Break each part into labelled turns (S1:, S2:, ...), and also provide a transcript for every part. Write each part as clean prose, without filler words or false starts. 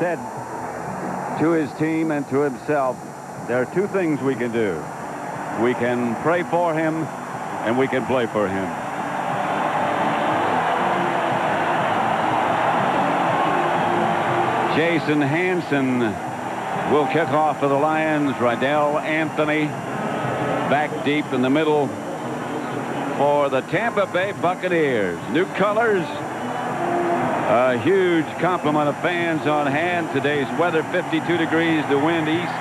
S1: said to his team and to himself, there are two things we can do. We can pray for him, and we can play for him. Jason Hansen will kick off for the Lions. Rydell Anthony back deep in the middle for the Tampa Bay Buccaneers. New colors. A huge complement of fans on hand. Today's weather, 52 degrees. The wind east,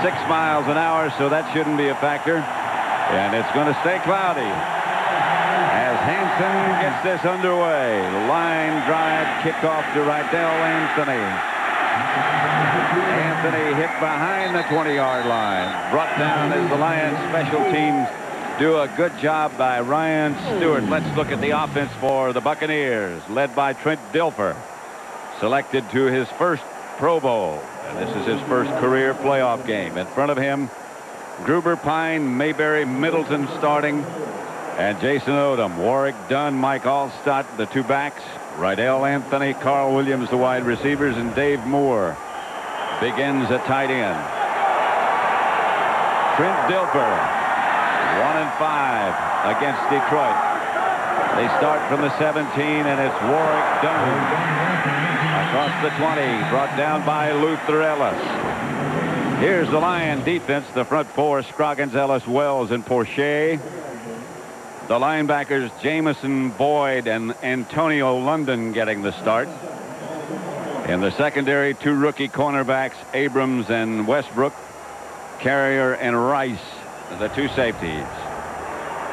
S1: 6 miles an hour, so that shouldn't be a factor. And it's going to stay cloudy as Hansen gets this underway. Line drive, kickoff to Rydell Anthony. Anthony hit behind the 20-yard line. Brought down as the Lions special teams do a good job by Ryan Stewart. Let's look at the offense for the Buccaneers, led by Trent Dilfer, selected to his first Pro Bowl. And this is his first career playoff game. In front of him, Gruber, Pine, Mayberry, Middleton starting, and Jason Odom, Warwick Dunn, Mike Allstott, the two backs, Rydell Anthony, Carl Williams, the wide receivers, and Dave Moore begins at tight end. Trent Dilfer, 1-5 against Detroit. They start from the 17, and it's Warwick Dunn across the 20, brought down by Luther Ellis. Here's the Lion defense, the front four, Scroggins, Ellis, Wells, and Porcher. The linebackers, Jamison, Boyd, and Antonio London getting the start. In the secondary, two rookie cornerbacks, Abrams and Westbrook, Carrier and Rice, the two safeties.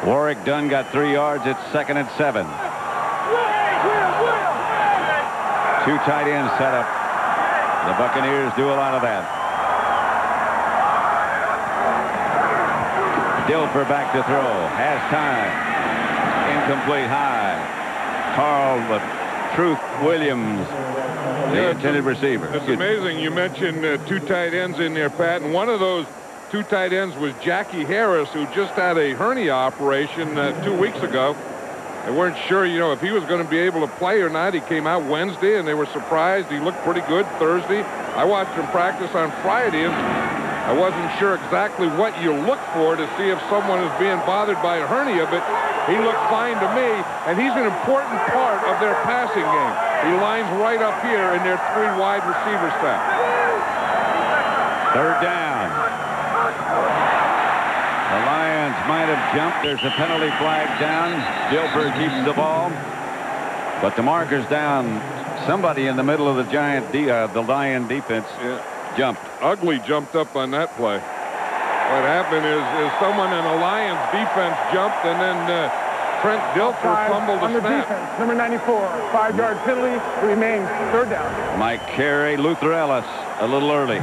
S1: Warwick Dunn got 3 yards. It's 2nd and 7. Two tight ends set up. The Buccaneers do a lot of that. Dilfer back to throw. Has time. Incomplete high. Carl the Truth Williams, the intended receiver.
S2: It's amazing you mentioned two tight ends in there, Pat, and one of those two tight ends was Jackie Harris, who just had a hernia operation 2 weeks ago. They weren't sure, if he was going to be able to play or not. He came out Wednesday, and they were surprised. He looked pretty good Thursday. I watched him practice on Friday, and I wasn't sure exactly what you look for to see if someone is being bothered by a hernia, but he looked fine to me, and he's an important part of their passing game. He lines right up here in their 3 wide receiver staff.
S1: 3rd down. The Lions might have jumped. There's a penalty flag down. Dilfer keeps the ball, but the marker's down. Somebody in the middle of the the Lion defense jumped.
S2: Ugly jumped up on that play. What happened is someone in the Lions defense jumped, and then Trent Dilfer fumbled the snap.
S3: Defense, number 94, 5-yard penalty, remains 3rd down.
S1: Mike Carey, Luther Ellis, a little early.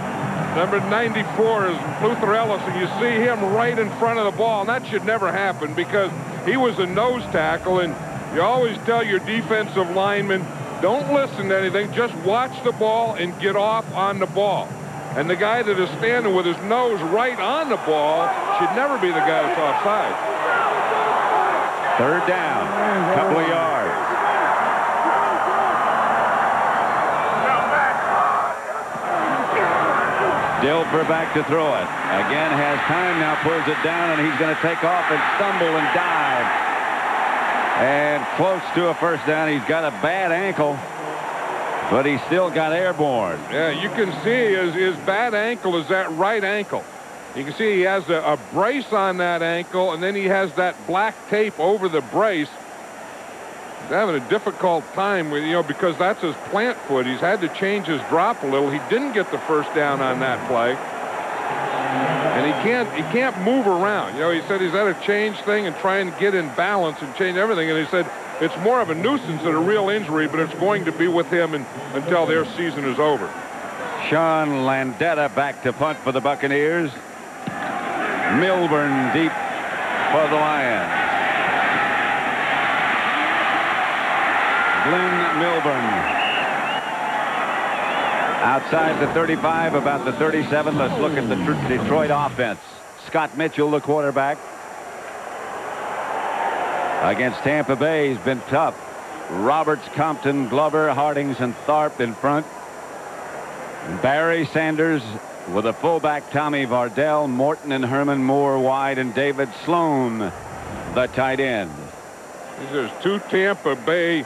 S2: Number 94 is Luther Ellis, and you see him right in front of the ball, and that should never happen because he was a nose tackle, and you always tell your defensive linemen, don't listen to anything, just watch the ball and get off on the ball. And the guy that is standing with his nose right on the ball should never be the guy that's offside.
S1: 3rd down, couple of yards. Dilfer back to throw it. Again has time now, pulls it down, and he's going to take off and stumble and dive. And close to a 1st down. He's got a bad ankle, but he still got airborne.
S2: Yeah, you can see his bad ankle is that right ankle. You can see he has a brace on that ankle, and then he has that black tape over the brace. He's having a difficult time with, because that's his plant foot. He's had to change his drop a little. He didn't get the 1st down on that play. And he can't move around. He said he's had to change thing and try and get in balance and change everything. And he said it's more of a nuisance than a real injury, but it's going to be with him until their season is over.
S1: Sean Landetta back to punt for the Buccaneers. Milburn deep for the Lions. Glenn Milburn outside the 35, about the 37. Let's look at the Detroit offense. Scott Mitchell, the quarterback. Against Tampa Bay, he's been tough. Roberts, Compton, Glover, Hardings, and Tharp in front. Barry Sanders with a fullback, Tommy Vardell, Morton and Herman Moore wide, and David Sloan, the tight end.
S2: There's two Tampa Bay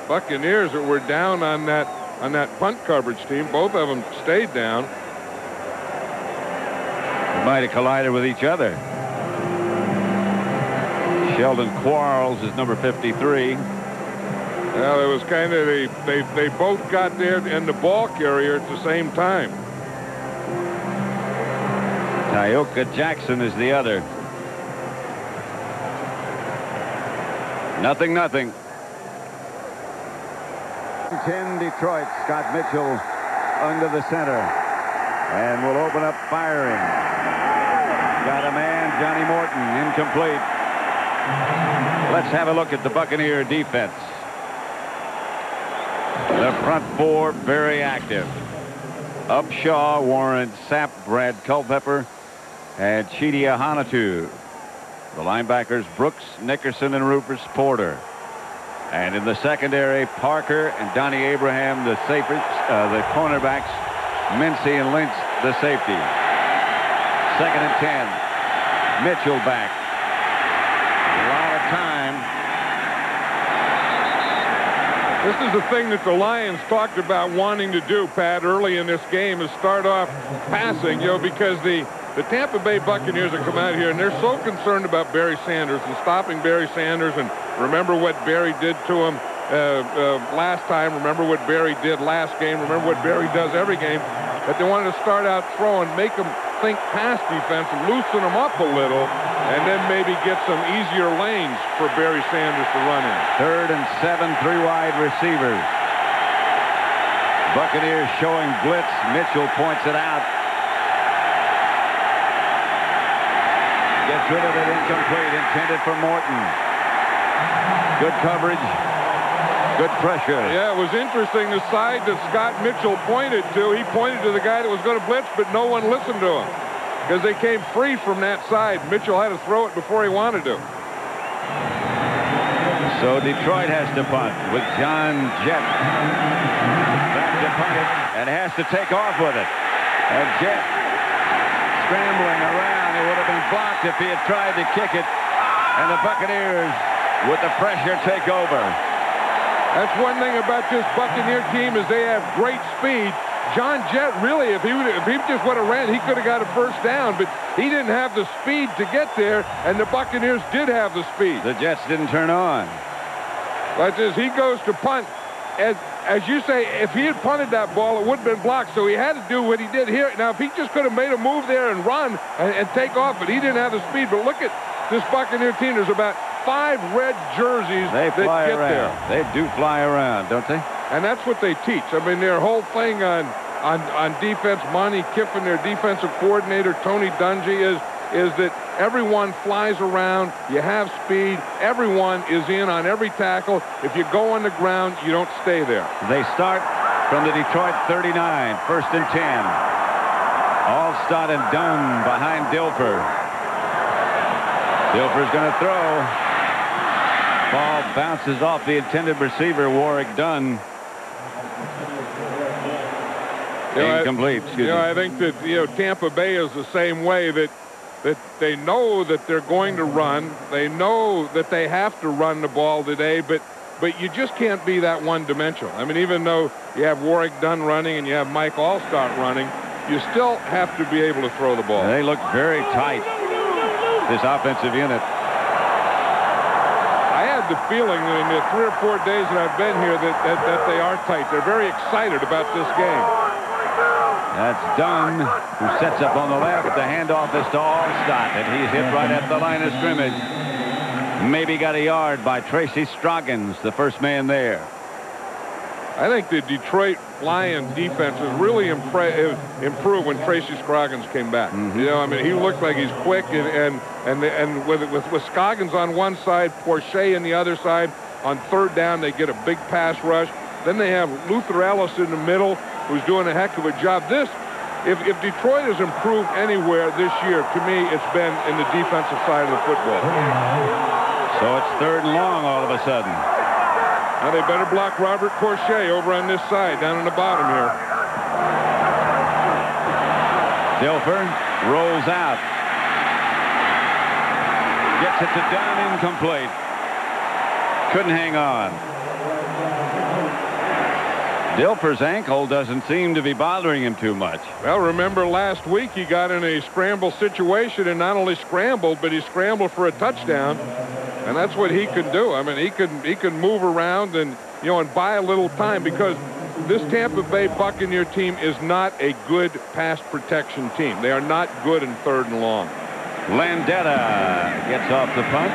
S2: Buccaneers that were down on that punt coverage team. Both of them stayed down.
S1: They might have collided with each other. Sheldon Quarles is number 53.
S2: Well, it was kind of they both got there and the ball carrier at the same time.
S1: Tioka Jackson is the other. 0-0. 10 Detroit. Scott Mitchell under the center and will open up firing. Got a man, Johnny Morton, incomplete. Let's have a look at the Buccaneer defense. The front four very active. Upshaw, Warren Sapp, Brad Culpepper, and Chidi Ahanatu. The linebackers Brooks, Nickerson, and Rufus Porter. And in the secondary, Parker and Donnie Abraham, the safeties, the cornerbacks, Mincy and Lynch, the safety. 2nd and 10. Mitchell back. A lot of time.
S2: This is the thing that the Lions talked about wanting to do, Pat, early in this game, is start off passing, because the Tampa Bay Buccaneers have come out here and they're so concerned about Barry Sanders and stopping Barry Sanders. And remember what Barry did to him last time. Remember what Barry did last game. Remember what Barry does every game. That they wanted to start out throwing, make them think pass defense, and loosen them up a little, and then maybe get some easier lanes for Barry Sanders to run in.
S1: 3rd and 7, 3 wide receivers. Buccaneers showing blitz. Mitchell points it out. Gets rid of it, incomplete, intended for Morton. Good coverage. Good pressure.
S2: Yeah, it was interesting the side that Scott Mitchell pointed to. He pointed to the guy that was going to blitz, but no one listened to him because they came free from that side. Mitchell had to throw it before he wanted to.
S1: So Detroit has to punt with John Jett back to punt it and has to take off with it. And Jett scrambling around. It would have been blocked if he had tried to kick it. And the Buccaneers, with the pressure, take over.
S2: That's one thing about this Buccaneer team is they have great speed. John Jett, really, if he just would have ran, he could have got a first down, but he didn't have the speed to get there, and the Buccaneers did have the speed.
S1: The Jets didn't turn on.
S2: But as he goes to punt, as you say, if he had punted that ball, it would have been blocked, so he had to do what he did here. Now, if he just could have made a move there and run and take off, but he didn't have the speed. But look at this Buccaneer team. There's about 5 red jerseys that get there.
S1: They do fly around, don't they?
S2: And that's what they teach. I mean, their whole thing on defense, Monty Kiffin, their defensive coordinator, Tony Dungy, is that everyone flies around. You have speed. Everyone is in on every tackle. If you go on the ground, you don't stay there.
S1: They start from the Detroit 39, 1st and 10. Allstott and Dunn behind Dilfer. Dilfer's going to throw. Ball bounces off the intended receiver, Warwick Dunn. Incomplete. Excuse me.
S2: I think that Tampa Bay is the same way, that they know that they're going to run. They know that they have to run the ball today, but you just can't be that one-dimensional. I mean, even though you have Warwick Dunn running and you have Mike Allstott running, you still have to be able to throw the ball.
S1: They look very tight, this offensive unit.
S2: I had the feeling that in the 3 or 4 days that I've been here that they are tight. They're very excited about this game.
S1: That's Dunn, who sets up on the left. The handoff is to Allstott, and he's hit right at the line of scrimmage. Maybe got a yard by Tracy Scroggins, the first man there.
S2: I think the Detroit Lions defense has really improved when Tracy Scroggins came back. I mean, he looked like he's quick, and with Scroggins on one side, Porcher on the other side. On 3rd down, they get a big pass rush. Then they have Luther Ellis in the middle, who's doing a heck of a job. If Detroit has improved anywhere this year, to me, it's been in the defensive side of the football.
S1: So it's 3rd and long all of a sudden.
S2: Now they better block Robert Porcher over on this side, down in the bottom here.
S1: Dilfer rolls out. Gets it to Dunn, incomplete. Couldn't hang on. Dilfer's ankle doesn't seem to be bothering him too much.
S2: Well, remember last week he got in a scramble situation and not only scrambled, but he scrambled for a touchdown. And that's what he can do. I mean, he can move around and, and buy a little time, because this Tampa Bay Buccaneer team is not a good pass protection team. They are not good in 3rd and long.
S1: Landetta gets off the punt.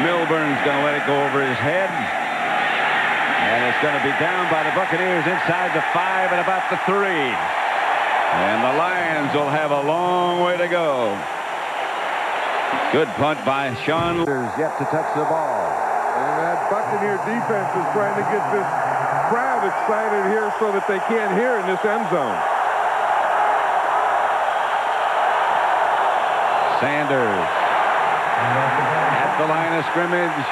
S1: Milburn's going to let it go over his head. And it's going to be down by the Buccaneers inside the 5 and about the 3. And the Lions will have a long way to go. Good punt by Sean. Yet to touch the ball.
S2: And that Buccaneer defense is trying to get this crowd excited here so that they can't hear in this end zone.
S1: Sanders at the line of scrimmage,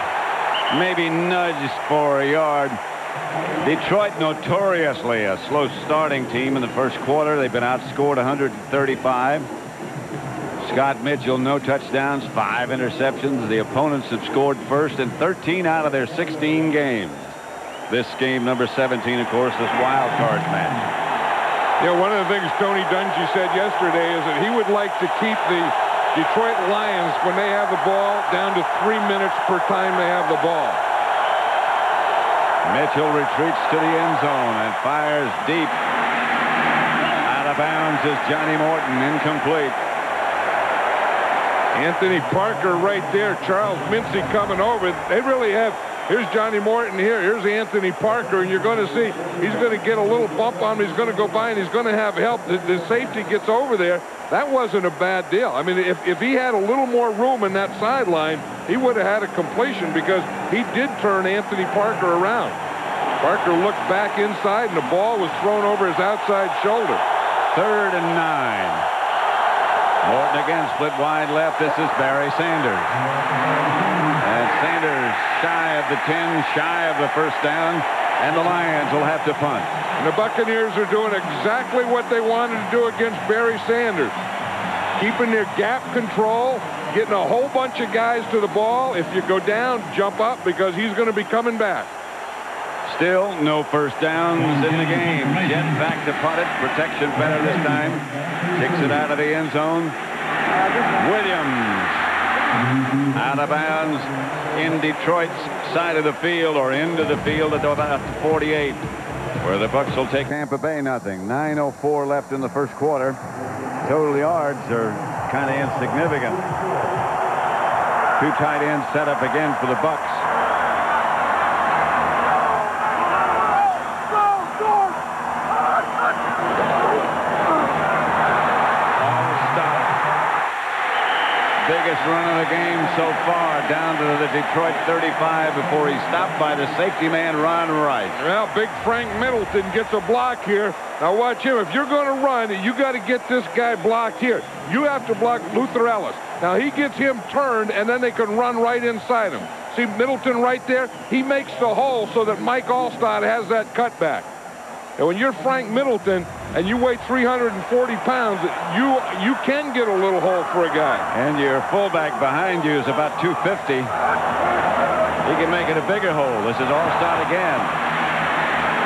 S1: maybe nudged for a yard. Detroit notoriously a slow starting team in the first quarter. They've been outscored 135. Scott Mitchell, no touchdowns, 5 interceptions. The opponents have scored first in 13 out of their 16 games. This game, number 17, of course, this wild card match.
S2: One of the things Tony Dungy said yesterday is that he would like to keep the Detroit Lions, when they have the ball, down to 3 minutes per time they have the ball.
S1: Mitchell retreats to the end zone and fires deep. Out of bounds is Johnny Morton, incomplete.
S2: Anthony Parker right there. Charles Mincy coming over. They really have. Here's Johnny Morton here. Here's Anthony Parker. And you're going to see he's going to get a little bump on him. He's going to go by and he's going to have help. The safety gets over there. That wasn't a bad deal. I mean, if he had a little more room in that sideline, he would have had a completion, because he did turn Anthony Parker around. Parker looked back inside and the ball was thrown over his outside shoulder.
S1: 3rd and 9. Morton again, split wide left. This is Barry Sanders. And Sanders shy of the 10, shy of the first down, and the Lions will have to punt.
S2: And the Buccaneers are doing exactly what they wanted to do against Barry Sanders. Keeping their gap control, getting a whole bunch of guys to the ball. If you go down, jump up, because he's going to be coming back.
S1: Still no first downs in the game. Jet back to punt it. Protection better this time. Kicks it out of the end zone. Williams out of bounds in Detroit's side of the field, or into the field at about 48, where the Bucs will take Tampa Bay nothing. 9:04 left in the first quarter. Total yards are kind of insignificant. 2 tight ends set up again for the Bucs. Biggest run of the game so far, down to the Detroit 35 before he's stopped by the safety man, Ron Rice.
S2: Well, big Frank Middleton gets a block here. Now watch him. If you're going to run, you got to get this guy blocked here. You have to block Luther Ellis. Now he gets him turned, and then they can run right inside him. See Middleton right there? He makes the hole so that Mike Allstott has that cutback. And when you're Frank Middleton and you weigh 340 pounds, you can get a little hole for a guy.
S1: And your fullback behind you is about 250. He can make it a bigger hole. This is Allstott again,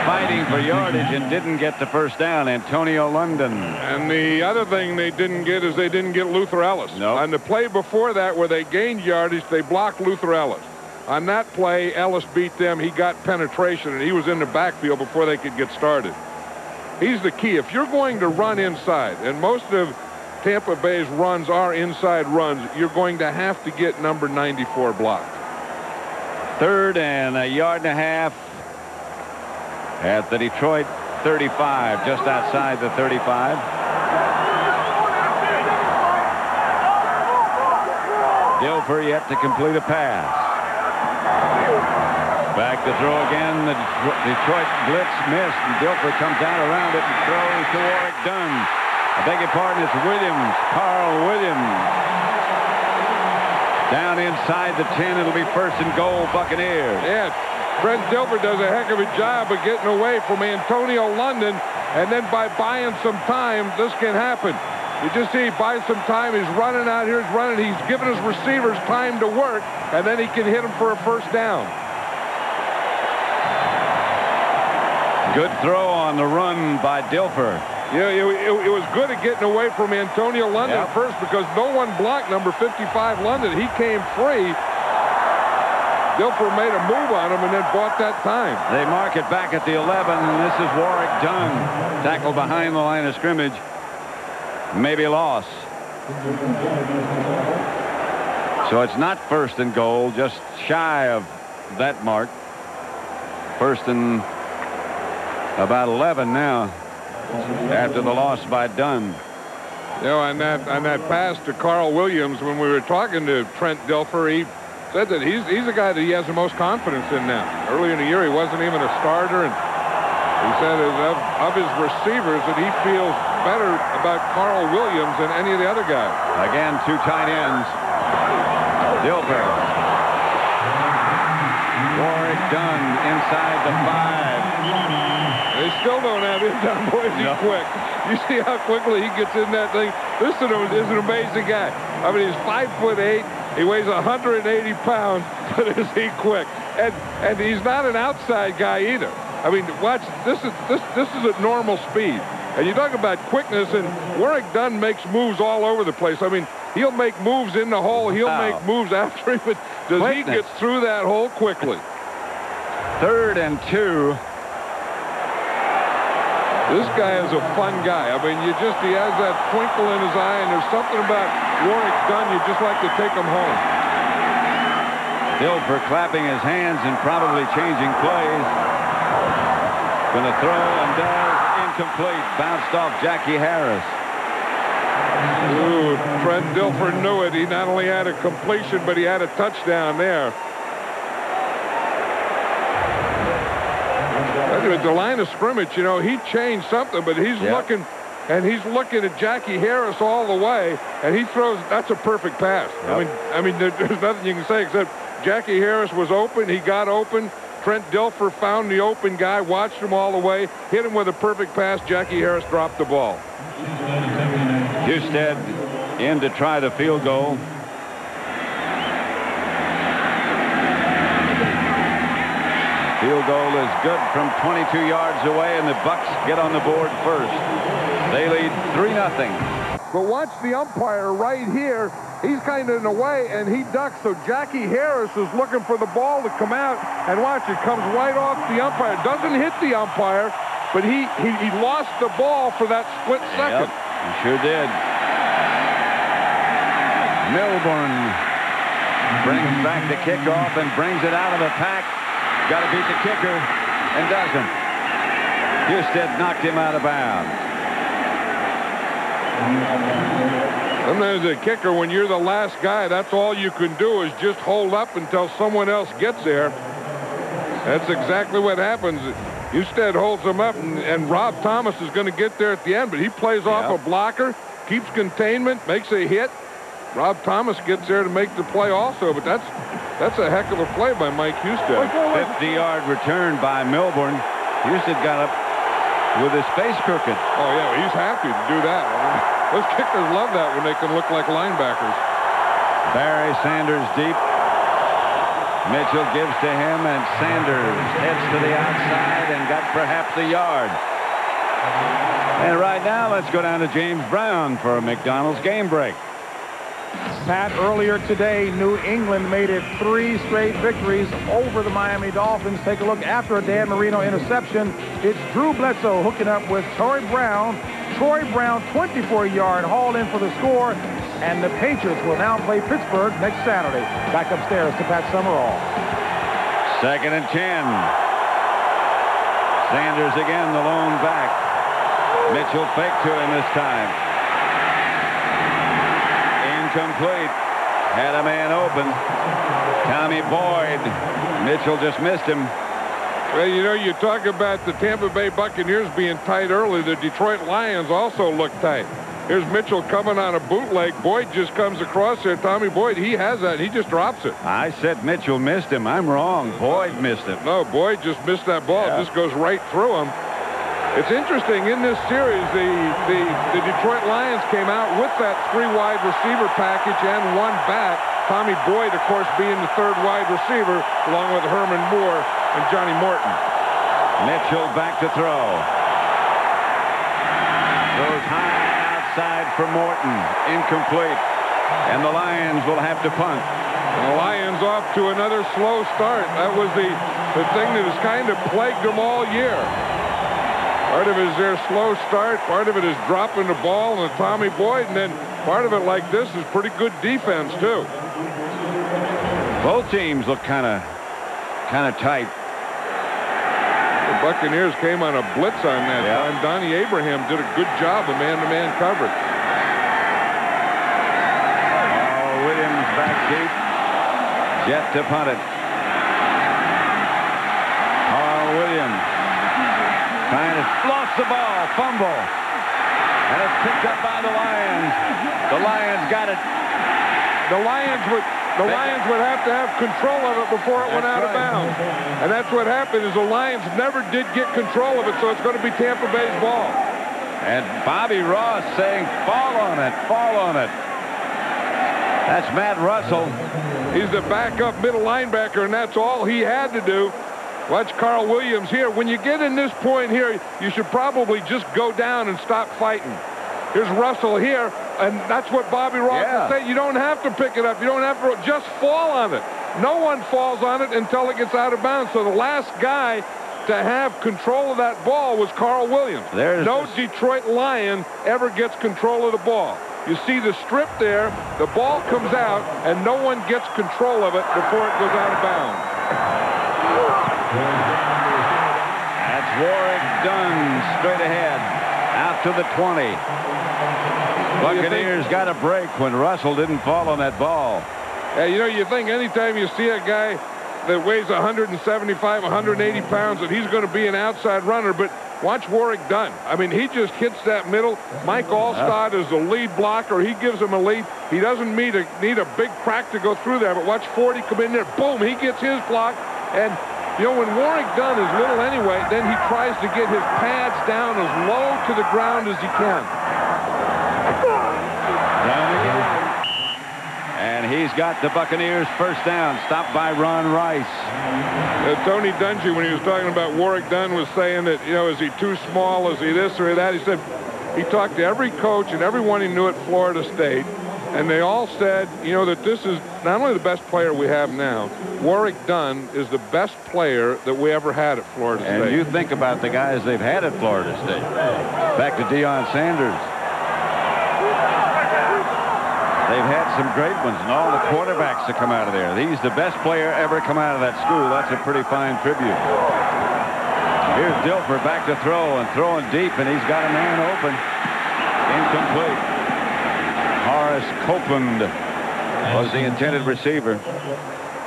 S1: fighting for yardage, and didn't get the first down. Antonio London.
S2: And the other thing they didn't get is they didn't get Luther Ellis.
S1: No.
S2: On the play before that, where they gained yardage, they blocked Luther Ellis. On that play, Ellis beat them. He got penetration, and he was in the backfield before they could get started. He's the key. If you're going to run inside, and most of Tampa Bay's runs are inside runs, you're going to have to get number 94 blocked.
S1: 3rd and a yard and a half at the Detroit 35, just outside the 35. Dilfer yet to complete a pass. Back to throw again. The Detroit blitz missed, and Dilfer comes out around it and throws to Warwick Dunn. I beg your pardon, it's Williams, Carl Williams. Down inside the 10. It'll be 1st and goal, Buccaneers.
S2: Yeah, Trent Dilfer does a heck of a job of getting away from Antonio London, and then by buying some time, this can happen. You just see he buys some time. He's running out here. He's running. He's giving his receivers time to work, and then he can hit them for a 1st down.
S1: Good throw on the run by Dilfer.
S2: Yeah, it was good at getting away from Antonio London at first because no one blocked number 55 London. He came free. Dilfer made a move on him and then bought that time.
S1: They mark it back at the 11. And this is Warwick Dunn. Tackled behind the line of scrimmage. Maybe loss. So it's not 1st and goal, just shy of that mark. 1st and about 11 now after the loss by Dunn.
S2: You know, on that pass to Carl Williams, when we were talking to Trent Dilfer, he said that he's the guy that he has the most confidence in now. Early in the year, he wasn't even a starter, and he said of his receivers that he feels better about Carl Williams than any of the other guys.
S1: Again, 2 tight ends. Dilfer. Warwick Dunn inside the 5.
S2: They still don't have him down, boys. He's quick. You see how quickly he gets in that thing? This is an amazing guy. I mean, he's 5'8". He weighs 180 pounds, but is he quick? And he's not an outside guy either. I mean, watch, this is at normal speed. And you talk about quickness, and Warwick Dunn makes moves all over the place. I mean, he'll make moves in the hole. He'll make moves after him, but he gets through that hole quickly.
S1: 3rd and 2.
S2: This guy is a fun guy. I mean, he has that twinkle in his eye, and there's something about Warwick Dunn, you just like to take him home.
S1: Dilfer clapping his hands and probably changing plays. Going to throw and does. Incomplete. Bounced off Jackie Harris.
S2: Ooh, Trent Dilfer knew it. He not only had a completion, but he had a touchdown there. At the line of scrimmage, you know, he changed something, but he's looking, and he's looking at Jackie Harris all the way, and he throws. That's a perfect pass. I mean, there's nothing you can say except Jackie Harris was open. He got open. Trent Dilfer found the open guy, watched him all the way, hit him with a perfect pass. Jackie Harris dropped the ball.
S1: Husted in to try the field goal. Field goal is good from 22 yards away, and the Bucs get on the board first. They lead 3-0.
S2: But watch the umpire right here. He's kind of in the way, and he ducks. So Jackie Harris is looking for the ball to come out, and watch, it comes right off the umpire. Doesn't hit the umpire, but he lost the ball for that split second.
S1: Yep, he sure did. Milburn brings back the kickoff and brings it out of the pack. Got to beat the kicker and doesn't. Husted knocked him out of bounds.
S2: Sometimes a kicker, when you're the last guy, that's all you can do is just hold up until someone else gets there. That's exactly what happens. Husted holds him up, and Rob Thomas is going to get there at the end, but he plays off a blocker, keeps containment, makes a hit. Rob Thomas gets there to make the play also, but that's a heck of a play by Mike Husted.
S1: 50-yard return by Milburn. Husted got up with his face crooked.
S2: Oh, yeah, well, he's happy to do that. I mean, those kickers love that when they can look like linebackers.
S1: Barry Sanders deep. Mitchell gives to him, and Sanders heads to the outside and got perhaps a yard. And right now, let's go down to James Brown for a McDonald's game break.
S3: Pat, earlier today, New England made it 3 straight victories over the Miami Dolphins. Take a look after a Dan Marino interception. It's Drew Bledsoe hooking up with Troy Brown. Troy Brown, 24-yard haul in for the score. And the Patriots will now play Pittsburgh next Saturday. Back upstairs to Pat Summerall.
S1: 2nd and 10. Sanders again, the lone back. Mitchell fake to him this time. Incomplete. Had a man open. Tommy Boyd. Mitchell just missed him.
S2: Well, you know, you talk about the Tampa Bay Buccaneers being tight early. The Detroit Lions also look tight. Here's Mitchell coming on a bootleg. Boyd just comes across there. Tommy Boyd, he has that. He just drops it.
S1: I said Mitchell missed him. I'm wrong. Boyd missed him.
S2: No, Boyd just missed that ball.
S1: Yeah.
S2: It just goes right through him. It's interesting, in this series, the Detroit Lions came out with that 3 wide receiver package and 1 back. Tommy Boyd, of course, being the 3rd wide receiver, along with Herman Moore and Johnny Morton.
S1: Mitchell back to throw. Goes high outside for Morton. Incomplete. And the Lions will have to punt.
S2: And the Lions off to another slow start. That was the thing that has kind of plagued them all year. Part of it is their slow start. Part of it is dropping the ball and Tommy Boyd. And then part of it, like this, is pretty good defense, too.
S1: Both teams look kind of tight.
S2: The Buccaneers came on a blitz on that time. Donnie Abraham did a good job of man-to-man coverage.
S1: Williams back deep. Jet to punt it. Williams trying to lost the ball, fumble, and it's picked up by the Lions. The Lions got it.
S2: The Lions would have to have control of it before it went out of bounds. And that's what happened, is the Lions never did get control of it, so it's going to be Tampa Bay's ball.
S1: And Bobby Ross saying, fall on it, fall on it. That's Matt Russell.
S2: He's the backup middle linebacker, and that's all he had to do. Watch Carl Williams here. When you get in this point here, you should probably just go down and stop fighting. Here's Russell here, and that's what Bobby Ross is saying. You don't have to pick it up. You don't have to just fall on it. No one falls on it until it gets out of bounds. So the last guy to have control of that ball was Carl Williams. No Detroit Lion ever gets control of the ball. You see the strip there, the ball comes out, and no one gets control of it before it goes out of bounds.
S1: That's Warwick Dunn straight ahead, out to the 20. Buccaneers got a break when Russell didn't fall on that ball.
S2: Yeah, you know, you think anytime you see a guy that weighs 175, 180 pounds, that he's going to be an outside runner, but watch Warwick Dunn. I mean, he just hits that middle. Mike Allstott is the lead blocker. He gives him a lead. He doesn't need a big crack to go through there, but watch 40 come in there. Boom, he gets his block. And, you know, when Warwick Dunn is little anyway, then he tries to get his pads down as low to the ground as he can.
S1: Down again. And he's got the Buccaneers first down, stopped by Ron Rice.
S2: Tony Dungy, when he was talking about Warwick Dunn, was saying that, you know, is he too small? Is he this or that? He said he talked to every coach and everyone he knew at Florida State, and they all said, you know, that this is not only the best player we have now, Warwick Dunn is the best player that we ever had at Florida State.
S1: And you think about the guys they've had at Florida State. Back to Deion Sanders. They've had some great ones, and all the quarterbacks that come out of there. He's the best player ever come out of that school. That's a pretty fine tribute. Here's Dilfer back to throw, and throwing deep, and he's got a man open. Incomplete. Horace Copeland was the intended receiver.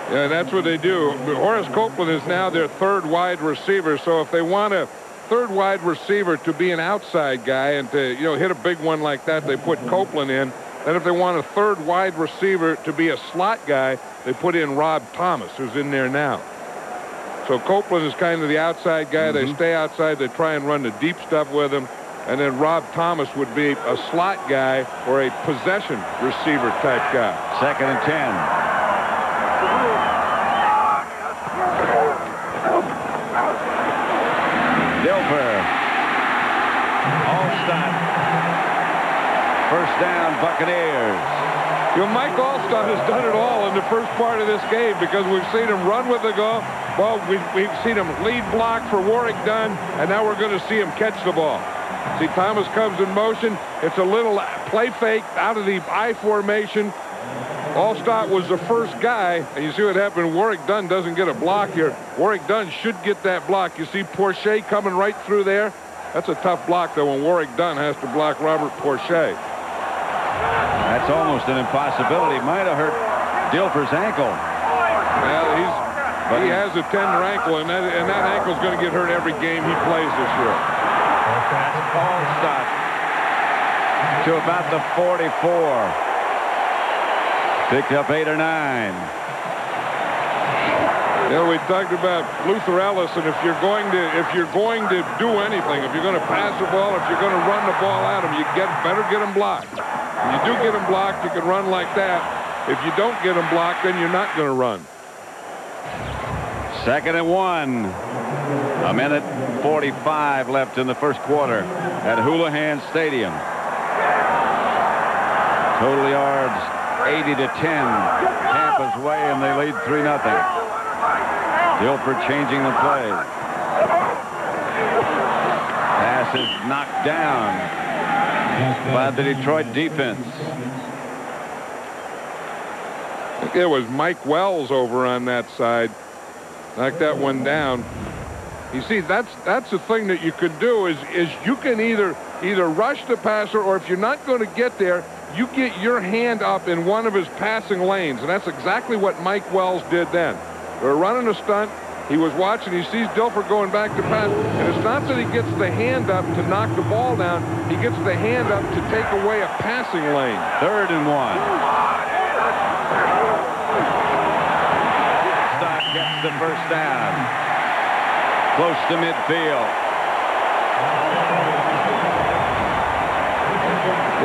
S2: Yeah, that's what they do. Horace Copeland is now their 3rd wide receiver, so if they want a 3rd wide receiver to be an outside guy and to, you know, hit a big one like that, they put Copeland in. Then if they want a 3rd wide receiver to be a slot guy, they put in Rob Thomas, who's in there now. So Copeland is kind of the outside guy. They stay outside. They try and run the deep stuff with him. And then Rob Thomas would be a slot guy or a possession receiver type guy.
S1: 2nd and 10. Dilfer. Allstott. First down, Buccaneers.
S2: You know, Mike Allstott has done it all in the first part of this game, because we've seen him run with the ball. Well, we've seen him lead block for Warwick Dunn, and now we're going to see him catch the ball. See, Thomas comes in motion. It's a little play fake out of the I formation. Allstott was the first guy, and you see what happened. Warwick Dunn doesn't get a block here. Warwick Dunn should get that block. You see Porcher coming right through there. That's a tough block, though, when Warwick Dunn has to block Robert Porcher.
S1: That's almost an impossibility. Might have hurt Dilfer's ankle.
S2: Well, he has a tender ankle, and that ankle's going to get hurt every game he plays this year.
S1: Allstott. to about the 44. Picked up 8 or 9.
S2: Yeah, we talked about Luther Ellis, and if you're going to do anything, if you're going to pass the ball, if you're going to run the ball at him, you better get him blocked. When you do get him blocked, you can run like that. If you don't get him blocked, then you're not going to run.
S1: 2nd and 1. A minute 45 left in the first quarter at Houlihan Stadium. Total yards 80 to 10. Tampa's way, and they lead 3-0. Dilfer changing the play. Pass is knocked down by the Detroit defense.
S2: I think it was Mike Wells over on that side. Knocked that one down. You see, that's the thing that you could do is you can either rush the passer, or if you're not going to get there, you get your hand up in one of his passing lanes, and that's exactly what Mike Wells did then. They're running a stunt. He was watching. He sees Dilfer going back to pass, and it's not that he gets the hand up to knock the ball down. He gets the hand up to take away a passing lane.
S1: 3rd and 1. Stock gets the first down. Close to midfield.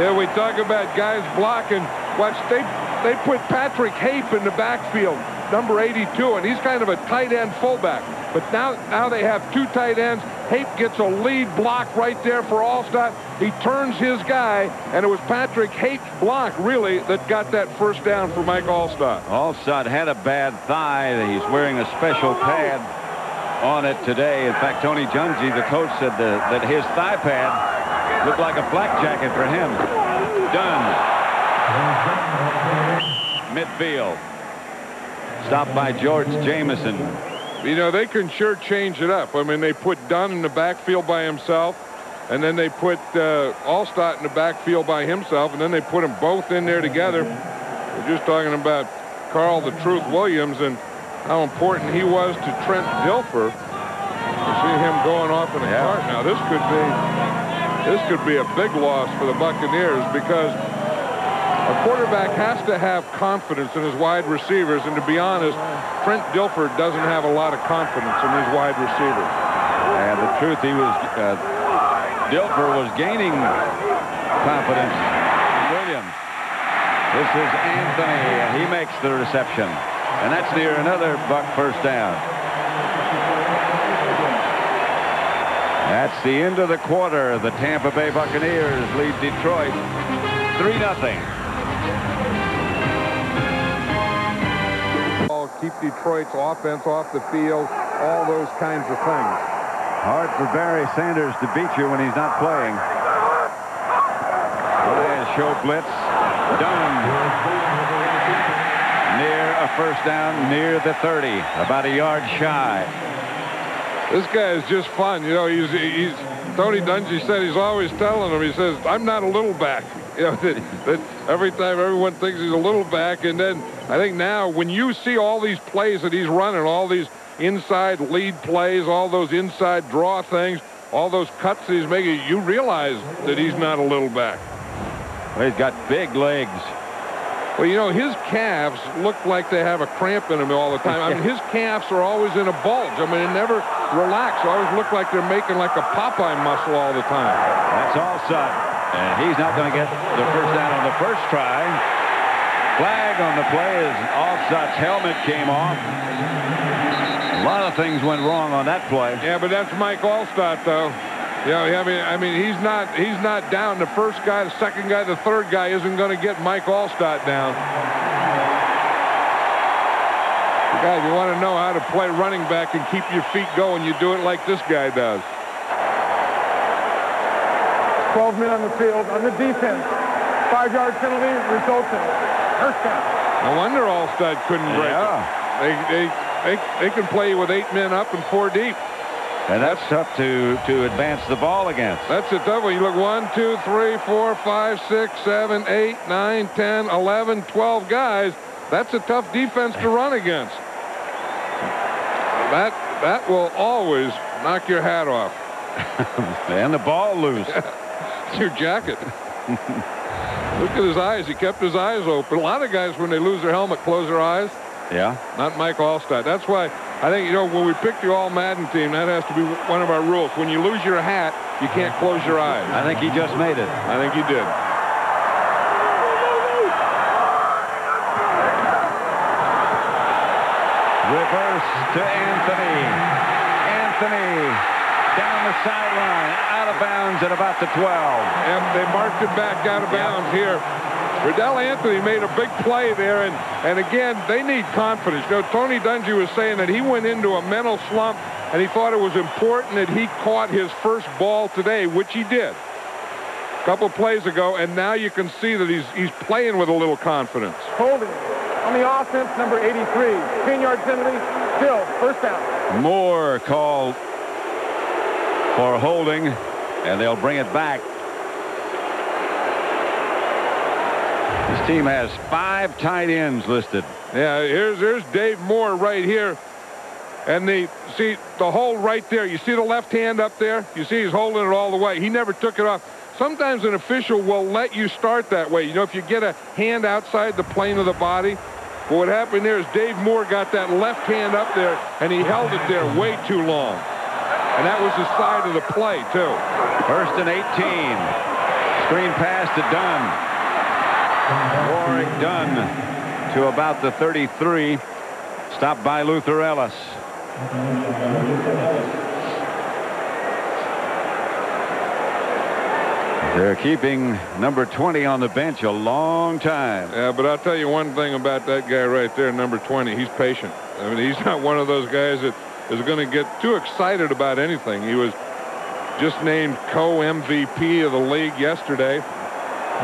S2: Yeah, we talk about guys blocking. Watch, they put Patrick Hape in the backfield, number 82, and he's kind of a tight end fullback. But now they have 2 tight ends. Hape gets a lead block right there for Allstott. He turns his guy, and it was Patrick Hape's block, really, that got that first down for Mike Allstott.
S1: Allstott had a bad thigh. He's wearing a special pad on it today. In fact, Tony Junji, the coach, said that his thigh pad looked like a flak jacket for him. Dunn. Midfield. Stopped by George Jameson.
S2: You know, they can sure change it up. I mean, they put Dunn in the backfield by himself, and then they put Allstott in the backfield by himself, and then they put them both in there together. We're just talking about Carl the Truth Williams and how important he was to Trent Dilfer. You see him going off in a cart now. This could be a big loss for the Buccaneers, because a quarterback has to have confidence in his wide receivers, and to be honest, Trent Dilfer doesn't have a lot of confidence in his wide receivers.
S1: And the truth, Dilfer was gaining confidence in Williams. This is Anthony. He makes the reception, and that's near another Buck first down. That's the end of the quarter. The Tampa Bay Buccaneers lead Detroit 3-0.
S2: Keep Detroit's offense off the field, all those kinds of things.
S1: Hard for Barry Sanders to beat you when he's not playing. Lions show blitz. Done. Near a first down, near the 30, about a yard shy.
S2: This guy is just fun. You know, he's Tony Dungy said he's always telling him, he says, I'm not a little back. You know, that every time everyone thinks he's a little back, and then I think now when you see all these plays that he's running, all these inside lead plays, all those inside draw things, all those cuts that he's making, you realize that he's not a little back.
S1: Well, he's got big legs.
S2: Well, you know, his calves look like they have a cramp in them all the time. I mean, his calves are always in a bulge. I mean, they never relax. They always look like they're making like a Popeye muscle all the time.
S1: That's Allstott. And he's not going to get the first down on the first try. Flag on the play as Allstott's helmet came off. A lot of things went wrong on that play.
S2: Yeah, but that's Mike Allstott, though. Yeah, I mean, he's not down. The first guy, the second guy, the third guy isn't going to get Mike Allstott down. Guys, you want to know how to play running back and keep your feet going, you do it like this guy does.
S3: 12 men on the field on the defense. 5-yard penalty results in first down.
S2: No wonder Allstott couldn't break it. They can play with 8 men up and 4 deep.
S1: And that's tough to advance the ball against.
S2: That's a tough one. You look 1, 2, 3, 4, 5, 6, 7, 8, 9, 10, 11, 12 guys. That's a tough defense to run against. That will always knock your hat off.
S1: And the ball loose.
S2: It's your jacket. Look at his eyes. He kept his eyes open. A lot of guys, when they lose their helmet, close their eyes.
S1: Yeah.
S2: Not Mike Allstott. That's why I think, when we pick the All-Madden team, that has to be one of our rules. When you lose your hat, you can't close your eyes.
S1: I think he just made it.
S2: I think he did.
S1: Reverse to Anthony. Anthony down the sideline, out of bounds at about the 12.
S2: And they marked it back out of bounds here. Riddell Anthony made a big play there, and again, they need confidence. Tony Dungy was saying that he went into a mental slump, and he thought it was important that he caught his first ball today, which he did a couple plays ago, and now you can see that he's playing with a little confidence.
S3: Holding on the offense, number 83. 10-yard penalty, still first down.
S1: Moore called for holding, and they'll bring it back. This team has 5 tight ends listed.
S2: Yeah, there's Dave Moore right here. And see the hold right there. You see the left hand up there? You see he's holding it all the way. He never took it off. Sometimes an official will let you start that way. If you get a hand outside the plane of the body. But what happened there is Dave Moore got that left hand up there, and he held it there way too long. And that was the side of the play, too.
S1: 1st and 18. Screen pass to Dunn. Warwick Dunn to about the 33. Stopped by Luther Ellis. They're keeping number 20 on the bench a long time.
S2: Yeah, but I'll tell you one thing about that guy right there, number 20. He's patient. I mean, he's not one of those guys that is going to get too excited about anything. He was just named co-MVP of the league yesterday.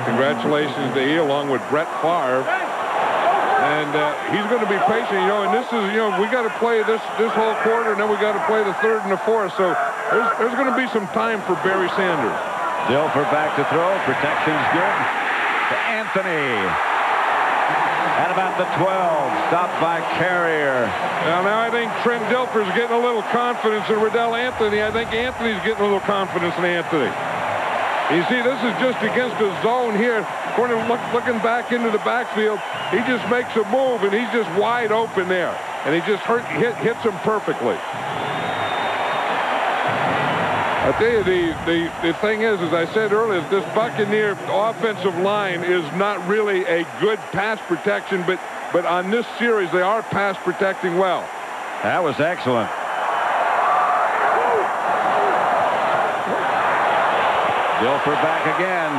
S2: Congratulations to he, along with Brett Favre. And he's going to be patient, and this is, we got to play this whole quarter, and then we got to play the 3rd and the 4th. So there's going to be some time for Barry Sanders.
S1: Dilfer back to throw. Protection's good. To Anthony. At about the 12. Stopped by Carrier.
S2: Now I think Trent Dilfer's getting a little confidence in Riddell Anthony. I think Anthony's getting a little confidence in Anthony. You see, this is just against the zone here. Corner looking back into the backfield. He just makes a move, and he's just wide open there. And he just hits him perfectly. I'll tell you, the thing is, as I said earlier, this Buccaneer offensive line is not really a good pass protection, but on this series, they are pass protecting well.
S1: That was excellent. Dilfer back again.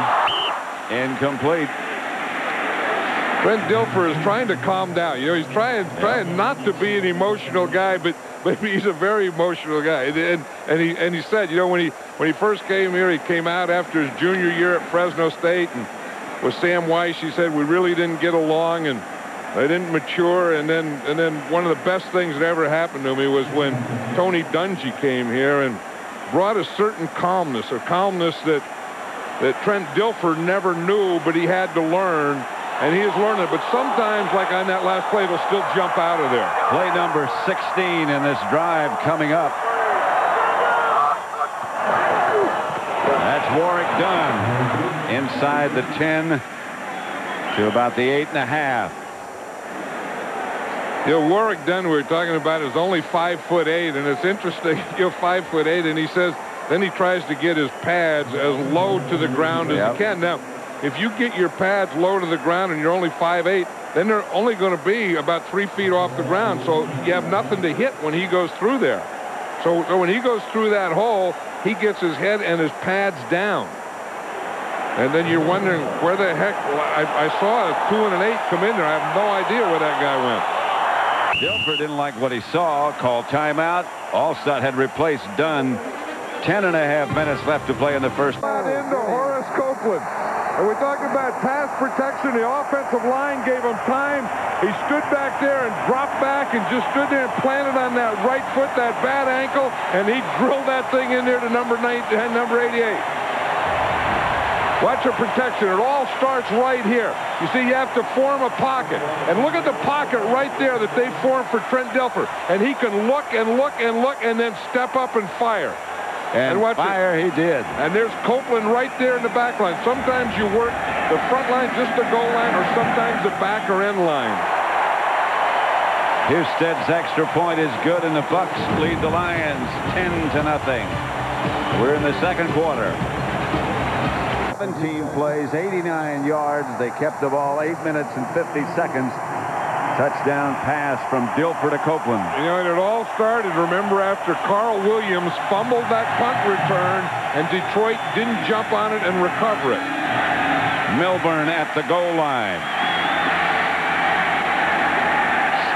S1: Incomplete.
S2: Trent Dilfer is trying to calm down. He's trying not to be an emotional guy, but he's a very emotional guy. And he said, when he first came here, he came out after his junior year at Fresno State, and with Sam Weiss, he said we really didn't get along and they didn't mature. And then one of the best things that ever happened to me was when Tony Dungy came here and brought a certain calmness, that Trent Dilfer never knew, but he had to learn, and he is learning it. But sometimes, like on that last play, it'll still jump out of there.
S1: Play number 16 in this drive coming up. That's Warwick Dunn inside the 10 to about the 8.5.
S2: Warwick Dunn, we were talking about, is only 5'8", and it's interesting. 5'8", and he says then he tries to get his pads as low to the ground as he can. Now, if you get your pads low to the ground and you're only 5'8", then they're only going to be about 3 feet off the ground, so you have nothing to hit when he goes through there. So when he goes through that hole, he gets his head and his pads down. And then you're wondering where the heck. I saw a 2 and an 8 come in there. I have no idea where that guy went.
S1: Dilfer didn't like what he saw, called timeout. Allstott had replaced Dunn. 10.5 minutes left to play in the first.
S2: Into Horace Copeland. And we're talking about pass protection. The offensive line gave him time. He stood back there and dropped back and just stood there and planted on that right foot, that bad ankle, and he drilled that thing in there to number 88. Watch the protection. It all starts right here. You see, you have to form a pocket. And look at the pocket right there that they formed for Trent Dilfer. And he can look and look and look and then step up and fire.
S1: And
S2: watch
S1: fire he did.
S2: And there's Copeland right there in the back line. Sometimes you work the front line, just the goal line, or sometimes the back or end line.
S1: Husted's extra point is good, and the Bucs lead the Lions 10-0. We're in the second quarter. 17 plays, 89 yards. They kept the ball 8 minutes and 50 seconds. Touchdown pass from Dilfer to Copeland.
S2: You know, and it all started, remember, after Carl Williams fumbled that punt return, and Detroit didn't jump on it and recover it.
S1: Milburn at the goal line.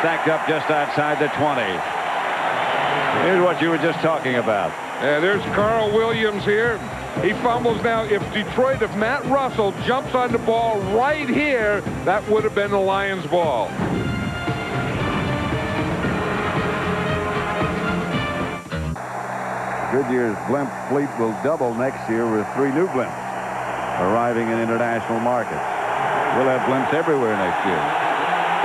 S1: Stacked up just outside the 20. Here's what you were just talking about.
S2: Yeah, there's Carl Williams here. He fumbles now. If Matt Russell jumps on the ball right here, that would have been the Lions' ball.
S1: Goodyear's blimp fleet will double next year with 3 new blimps arriving in international markets. We'll have blimps everywhere next year.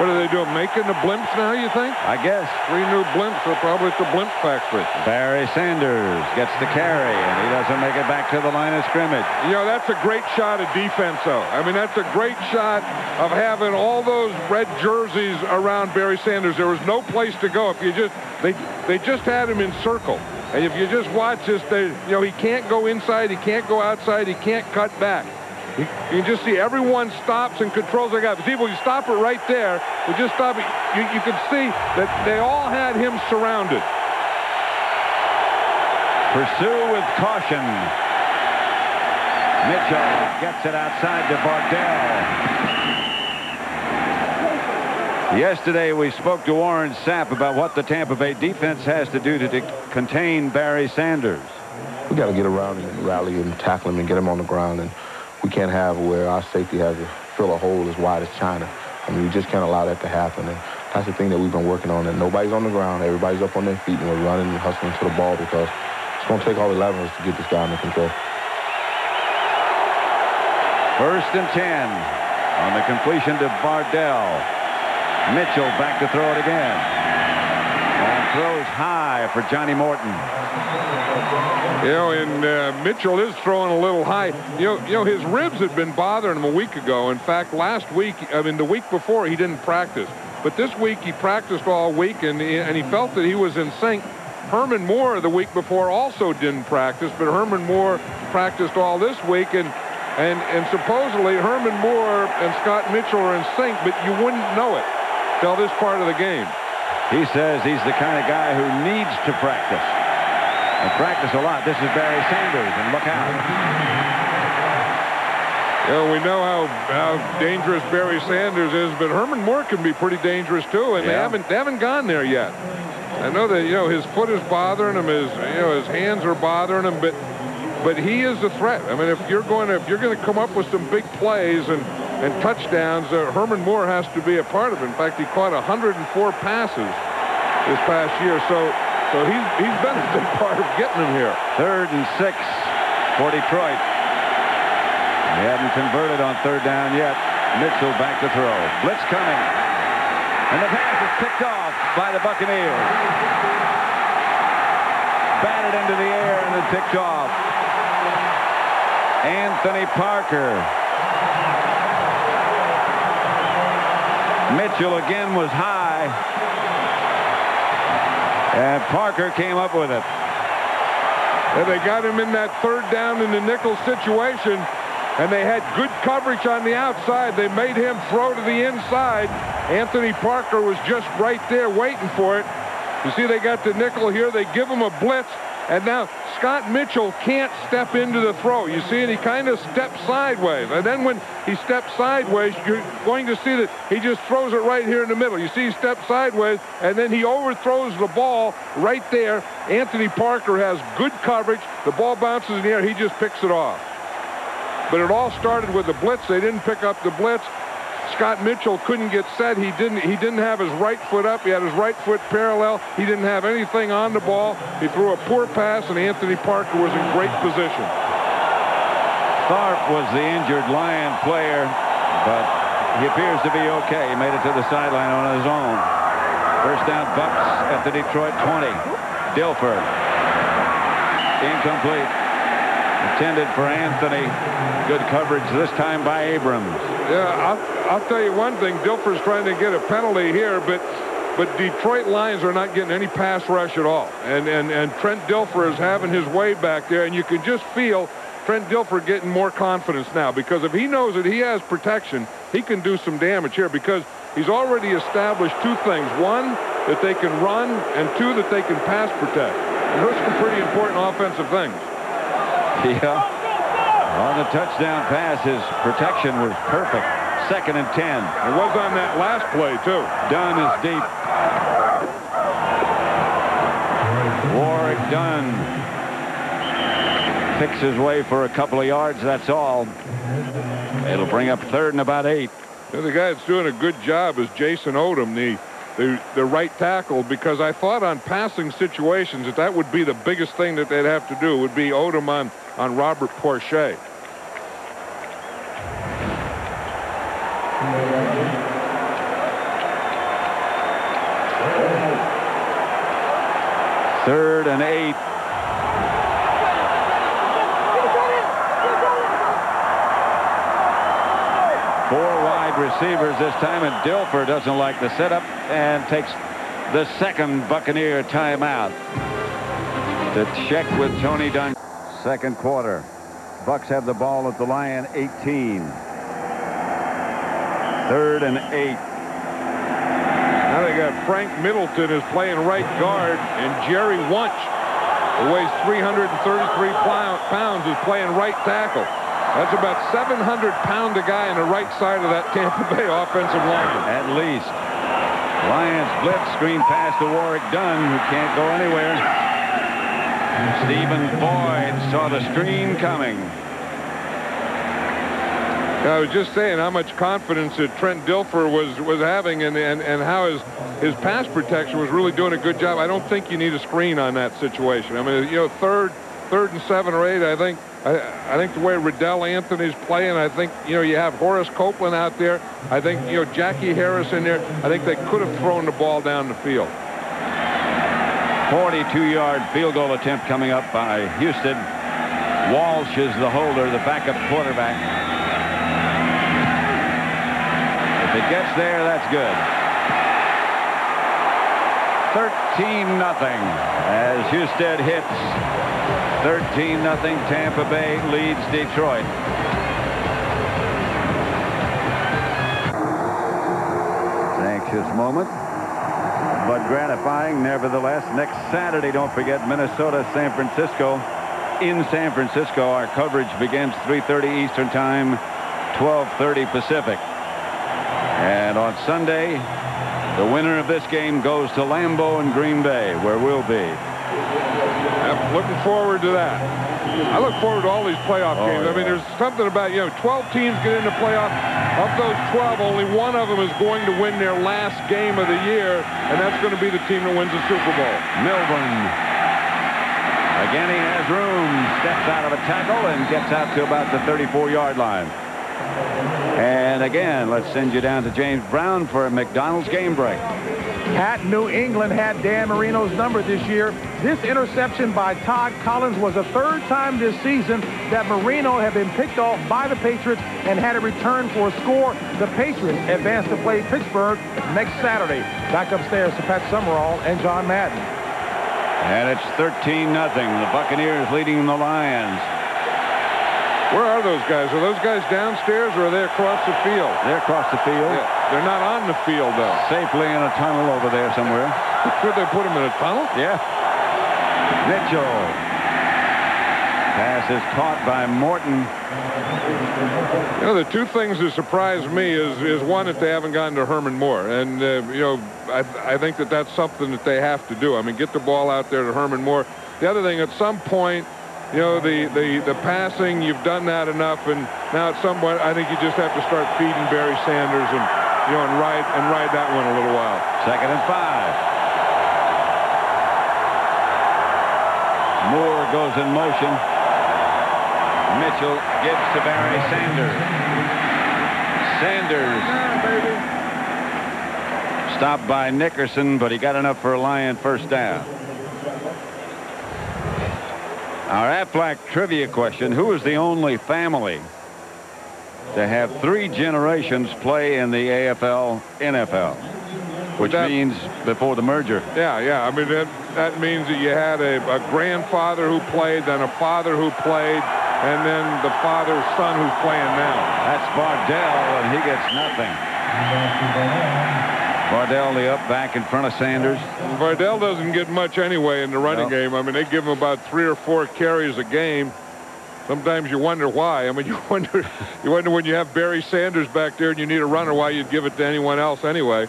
S2: What are they doing? Making the blimps now, you think?
S1: I guess.
S2: 3 new blimps are probably at the blimp factory.
S1: Barry Sanders gets the carry, and he doesn't make it back to the line of scrimmage.
S2: You know, that's a great shot of defense, though. I mean, that's a great shot of having all those red jerseys around Barry Sanders. There was no place to go. If you just, they just had him encircled. And if you just watch this, he can't go inside, he can't go outside, he can't cut back. You can just see everyone stops and controls their guy. But people, you stop it right there. You just stop it. You can see that they all had him surrounded.
S1: Pursue with caution. Mitchell gets it outside to Bardell. Yesterday, we spoke to Warren Sapp about what the Tampa Bay defense has to do to contain Barry Sanders.
S4: We got to get around and rally and tackle him and get him on the ground. And we can't have where our safety has to fill a hole as wide as China. I mean, we just can't allow that to happen. And that's the thing that we've been working on. And nobody's on the ground. Everybody's up on their feet, and we're running and hustling to the ball because it's going to take all 11 of us to get this guy under control.
S1: 1st and 10 on the completion to Bardell. Mitchell back to throw it again. And throws high for Johnny Morton.
S2: You know, and Mitchell is throwing a little high. You know, his ribs had been bothering him a week ago. In fact, the week before, he didn't practice. But this week, he practiced all week, and he felt that he was in sync. Herman Moore, the week before, also didn't practice, but Herman Moore practiced all this week, and supposedly Herman Moore and Scott Mitchell are in sync, but you wouldn't know it till this part of the game.
S1: He says he's the kind of guy who needs to practice. And practice a lot. This is Barry Sanders, and look out.
S2: You know, we know how dangerous Barry Sanders is, but Herman Moore can be pretty dangerous too, and
S1: yeah.
S2: they haven't gone there yet. I know that, you know, his foot is bothering him, his hands are bothering him, but he is a threat. I mean, if you're going to come up with some big plays and touchdowns, Herman Moore has to be a part of it. In fact, he caught 104 passes this past year, so he's been a big part of getting him here.
S1: 3rd and 6 for Detroit. They haven't converted on 3rd down yet. Mitchell back to throw. Blitz coming. And the pass is picked off by the Buccaneers. Batted into the air and then picked off. Anthony Parker. Mitchell again was high. And Parker came up with it.
S2: And they got him in that 3rd down in the nickel situation, and they had good coverage on the outside. They made him throw to the inside. Anthony Parker was just right there waiting for it. You see, they got the nickel here. They give him a blitz, and now Scott Mitchell can't step into the throw. You see it? He kind of steps sideways. And then when he steps sideways, you're going to see that he just throws it right here in the middle. You see he steps sideways, and then he overthrows the ball right there. Anthony Parker has good coverage. The ball bounces in the air. He just picks it off. But it all started with the blitz. They didn't pick up the blitz. Scott Mitchell couldn't get set. He didn't have his right foot up. He had his right foot parallel. He didn't have anything on the ball. He threw a poor pass, and Anthony Parker was in great position.
S1: Tharp was the injured Lion player, but he appears to be okay. He made it to the sideline on his own. 1st down, Bucs at the Detroit 20. Dilfer Incomplete. Intended for Anthony. Good coverage this time by Abrams.
S2: Yeah, I'll tell you one thing. Dilfer's trying to get a penalty here, but Detroit Lions are not getting any pass rush at all. And Trent Dilfer is having his way back there, and you can just feel Trent Dilfer getting more confidence now, because if he knows that he has protection, he can do some damage here, because he's already established two things. One, that they can run, and two, that they can pass protect. And those are some pretty important offensive things.
S1: Yeah. On the touchdown pass, his protection was perfect. 2nd and 10.
S2: It was on that last play, too.
S1: Dunn is deep. Warwick Dunn picks his way for a couple of yards, that's all. It'll bring up 3rd and about 8.
S2: The guy that's doing a good job is Jason Odom, the right tackle, because I thought on passing situations that would be the biggest thing that they'd have to do, would be Odom on Robert Porcher.
S1: Third and 8. Four wide receivers this time, and Dilfer doesn't like the setup and takes the second Buccaneer timeout to check with Tony Dunn. Second quarter. Bucs have the ball at the Lion 18. 3rd and 8.
S2: Now they got Frank Middleton is playing right guard, and Jerry Wunsch, who weighs 333 pounds, is playing right tackle. That's about 700-pound a guy on the right side of that Tampa Bay offensive line.
S1: At least. Lions blitz, screen pass to Warwick Dunn, who can't go anywhere. Stephen Boyd saw the screen coming.
S2: I was just saying how much confidence that Trent Dilfer was having, and how his pass protection was really doing a good job. I don't think you need a screen on that situation. I mean, you know, third and 7 or 8, I think the way Riddell Anthony's playing, I think, you know, you have Horace Copeland out there. I think, you know, Jackie Harris in there. I think they could have thrown the ball down the field.
S1: 42-yard field goal attempt coming up by Houston. Walsh is the holder, the backup quarterback. If it gets there, that's good. 13-0 as Husted hits. 13-0. Tampa Bay leads Detroit. It's an anxious moment, but gratifying nevertheless. Next Saturday, don't forget, Minnesota, San Francisco. In San Francisco, our coverage begins 3:30 Eastern Time, 12:30 Pacific. And on Sunday, the winner of this game goes to Lambeau in Green Bay, where we'll be.
S2: I'm looking forward to that. I look forward to all these playoff games.
S1: Yeah.
S2: I mean, there's something about, you know, 12 teams get into playoff. Of those 12, only one of them is going to win their last game of the year, and that's going to be the team that wins the Super Bowl.
S1: Milburn. Again, he has room. Steps out of a tackle and gets out to about the 34-yard line. And again, let's send you down to James Brown for a McDonald's game break.
S3: Pat, New England had Dan Marino's number this year. This interception by Todd Collins was the 3rd time this season that Marino had been picked off by the Patriots and had a return for a score. The Patriots advance to play Pittsburgh next Saturday. Back upstairs to Pat Summerall and John Madden.
S1: And it's 13-0. The Buccaneers leading the Lions.
S2: Where are those guys? Are those guys downstairs, or are they across the field?
S1: They're across the field.
S2: Yeah, they're not on the field, though.
S1: Safely in a tunnel over there somewhere.
S2: Could they put them in a tunnel?
S1: Yeah. Mitchell. Pass is caught by Morton.
S2: You know, the two things that surprise me is one, that they haven't gotten to Herman Moore. And, you know, I think that that's something that they have to do. I mean, get the ball out there to Herman Moore. The other thing, at some point, you know, the passing, you've done that enough, and now at some point, I think you just have to start feeding Barry Sanders and, you know, and ride that one a little while.
S1: 2nd and 5. Moore goes in motion. Mitchell gives to Barry Sanders. Sanders stopped by Nickerson, but he got enough for a Lion first down. Our Aflac trivia question: who is the only family to have 3 generations play in the AFL, NFL? Which means before the merger.
S2: Yeah. I mean, that means that you had a grandfather who played, then a father who played, and then the father's son who's playing now.
S1: That's Bardell, and he gets nothing. Bardell, the up back in front of Sanders.
S2: Bardell doesn't get much anyway in the running game. I mean, they give him about 3 or 4 carries a game. Sometimes you wonder why. I mean, you wonder when you have Barry Sanders back there and you need a runner, why you'd give it to anyone else anyway.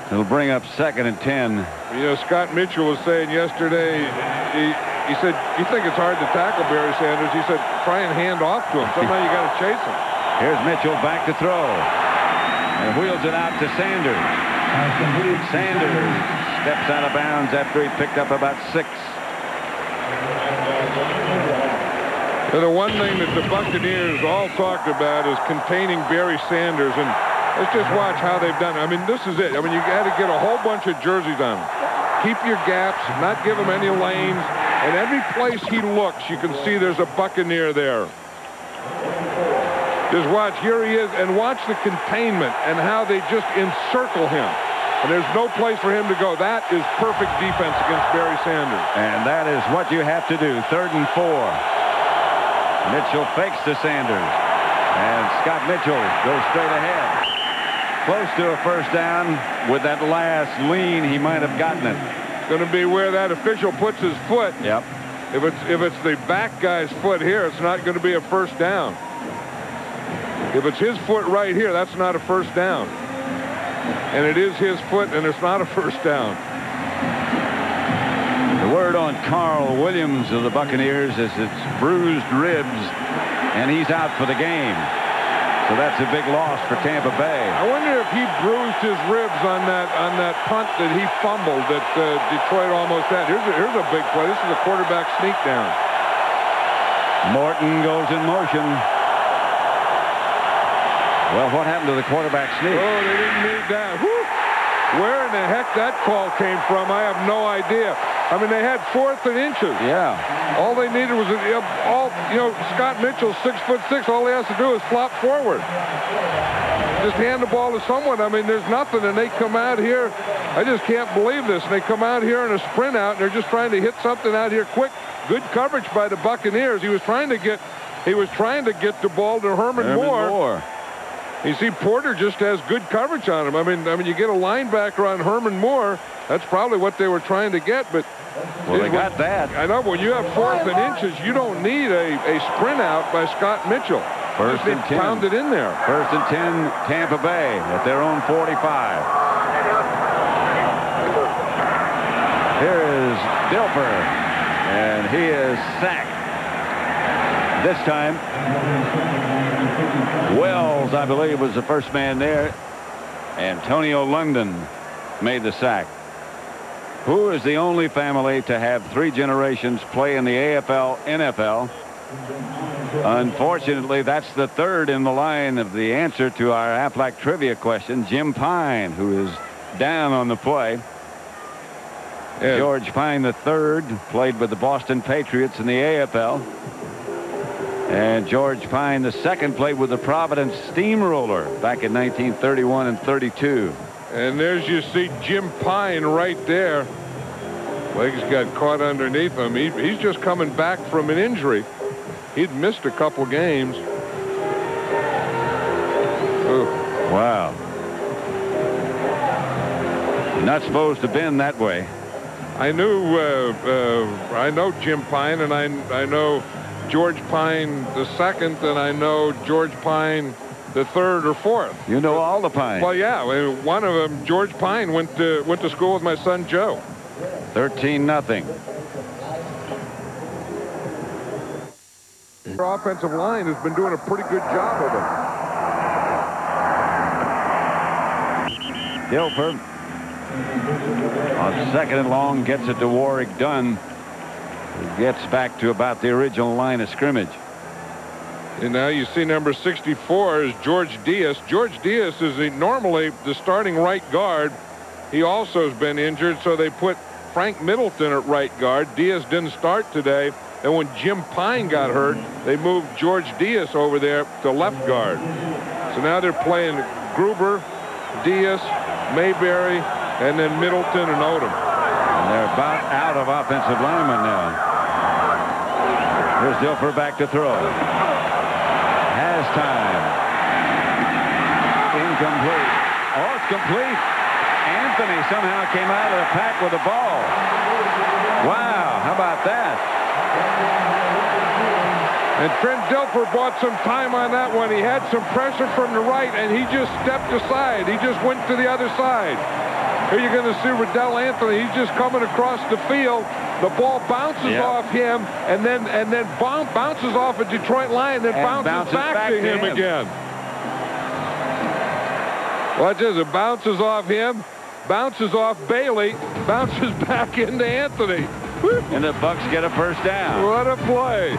S1: It'll bring up 2nd and 10.
S2: You know, Scott Mitchell was saying yesterday, he said, you think it's hard to tackle Barry Sanders? He said, try and hand off to him. Somehow you got to chase him.
S1: Here's Mitchell back to throw. And wheels it out to Sanders. Sanders steps out of bounds after he picked up about 6.
S2: And the one thing that the Buccaneers all talked about is containing Barry Sanders. And let's just watch how they've done it. I mean, this is it. I mean, you got to get a whole bunch of jerseys on him. Keep your gaps, not give him any lanes. And every place he looks, you can see there's a Buccaneer there. Just watch. Here he is. And watch the containment and how they just encircle him. And there's no place for him to go. That is perfect defense against Barry Sanders.
S1: And that is what you have to do. 3rd and 4. Mitchell fakes to Sanders. And Scott Mitchell goes straight ahead. Close to a first down. With that last lean, he might have gotten it.
S2: It's going to be where that official puts his foot.
S1: Yep.
S2: If it's the back guy's foot here, it's not going to be a first down. If it's his foot right here, that's not a first down. And it is his foot, and it's not a first down.
S1: The word on Carl Williams of the Buccaneers is it's bruised ribs, and he's out for the game. So that's a big loss for Tampa Bay.
S2: I wonder if he bruised his ribs on that punt that he fumbled that Detroit almost had. Here's a big play. This is a quarterback sneak down.
S1: Morton goes in motion. Well, what happened to the quarterback sneak?
S2: Oh, they didn't need that. Whew. Where in the heck that call came from, I have no idea. I mean, they had 4th and inches.
S1: Yeah.
S2: All they needed was Scott Mitchell's 6'6". All he has to do is flop forward. Just hand the ball to someone. I mean, there's nothing, and they come out here. I just can't believe this. And they come out here in a sprint out, and they're just trying to hit something out here quick. Good coverage by the Buccaneers. He was trying to get the ball to Herman Moore. You see, Porter just has good coverage on him. I mean, you get a linebacker on Herman Moore. That's probably what they were trying to get, but
S1: well, they got that.
S2: I know, but when you have 4th and inches, you don't need a sprint out by Scott Mitchell.
S1: 1st and 10.
S2: Pound it in there.
S1: 1st and 10, Tampa Bay at their own 45. Here is Dilfer, and he is sacked. This time, Wells, I believe, was the first man there. Antonio London made the sack. Who is the only family to have 3 generations play in the AFL, NFL? Unfortunately, that's the 3rd in the line of the answer to our Aflac trivia question. Jim Pine, who is down on the play. Yeah. George Pine III played with the Boston Patriots in the AFL. And George Pine II played with the Providence Steamroller back in 1931 and 32.
S2: And there's you see Jim Pine right there. Legs got caught underneath him. He's just coming back from an injury. He'd missed a couple games. Ooh.
S1: Wow. You're not supposed to bend that way.
S2: I know Jim Pine, and I know George Pine II, and I know George Pine the 3rd or 4th.
S1: You know all the Pines.
S2: Well, yeah. One of them, George Pine, went to school with my son Joe.
S1: 13-0.
S2: Our offensive line has been doing a pretty good job of it.
S1: Dilfer on 2nd and long gets it to Warwick Dunn. He gets back to about the original line of scrimmage.
S2: And now you see number 64 is George Diaz. George Diaz is normally the starting right guard. He also has been injured, so they put Frank Middleton at right guard. Diaz didn't start today. And when Jim Pine got hurt, they moved George Diaz over there to left guard. So now they're playing Gruber, Diaz, Mayberry, and then Middleton and Odom.
S1: And they're about out of offensive linemen now. Here's Dilfer back to throw. Has time. Incomplete. Oh, it's complete. Anthony somehow came out of the pack with the ball. Wow, how about that?
S2: And Trent Dilfer bought some time on that one. He had some pressure from the right, and he just stepped aside. He just went to the other side. Here you're going to see Riddell Anthony. He's just coming across the field. The ball bounces off him, and then bounces off a Detroit Lion, then bounces back to him again. Watch this. It bounces off him, bounces off Bailey, bounces back into Anthony.
S1: And the Bucs get a first down.
S2: What a play.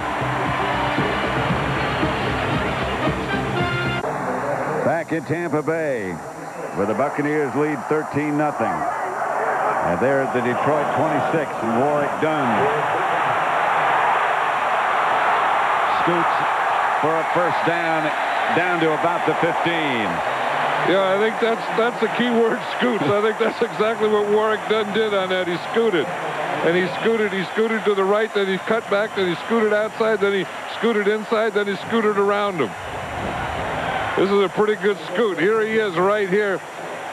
S1: Back in Tampa Bay, where the Buccaneers lead 13-0. And they're at the Detroit 26, and Warwick Dunn scoots for a first down to about the 15.
S2: Yeah, I think that's the key word, scoots. I think that's exactly what Warwick Dunn did on that. He scooted. And he scooted to the right, then he cut back, then he scooted outside, then he scooted inside, then he scooted around him. This is a pretty good scoot. Here he is right here.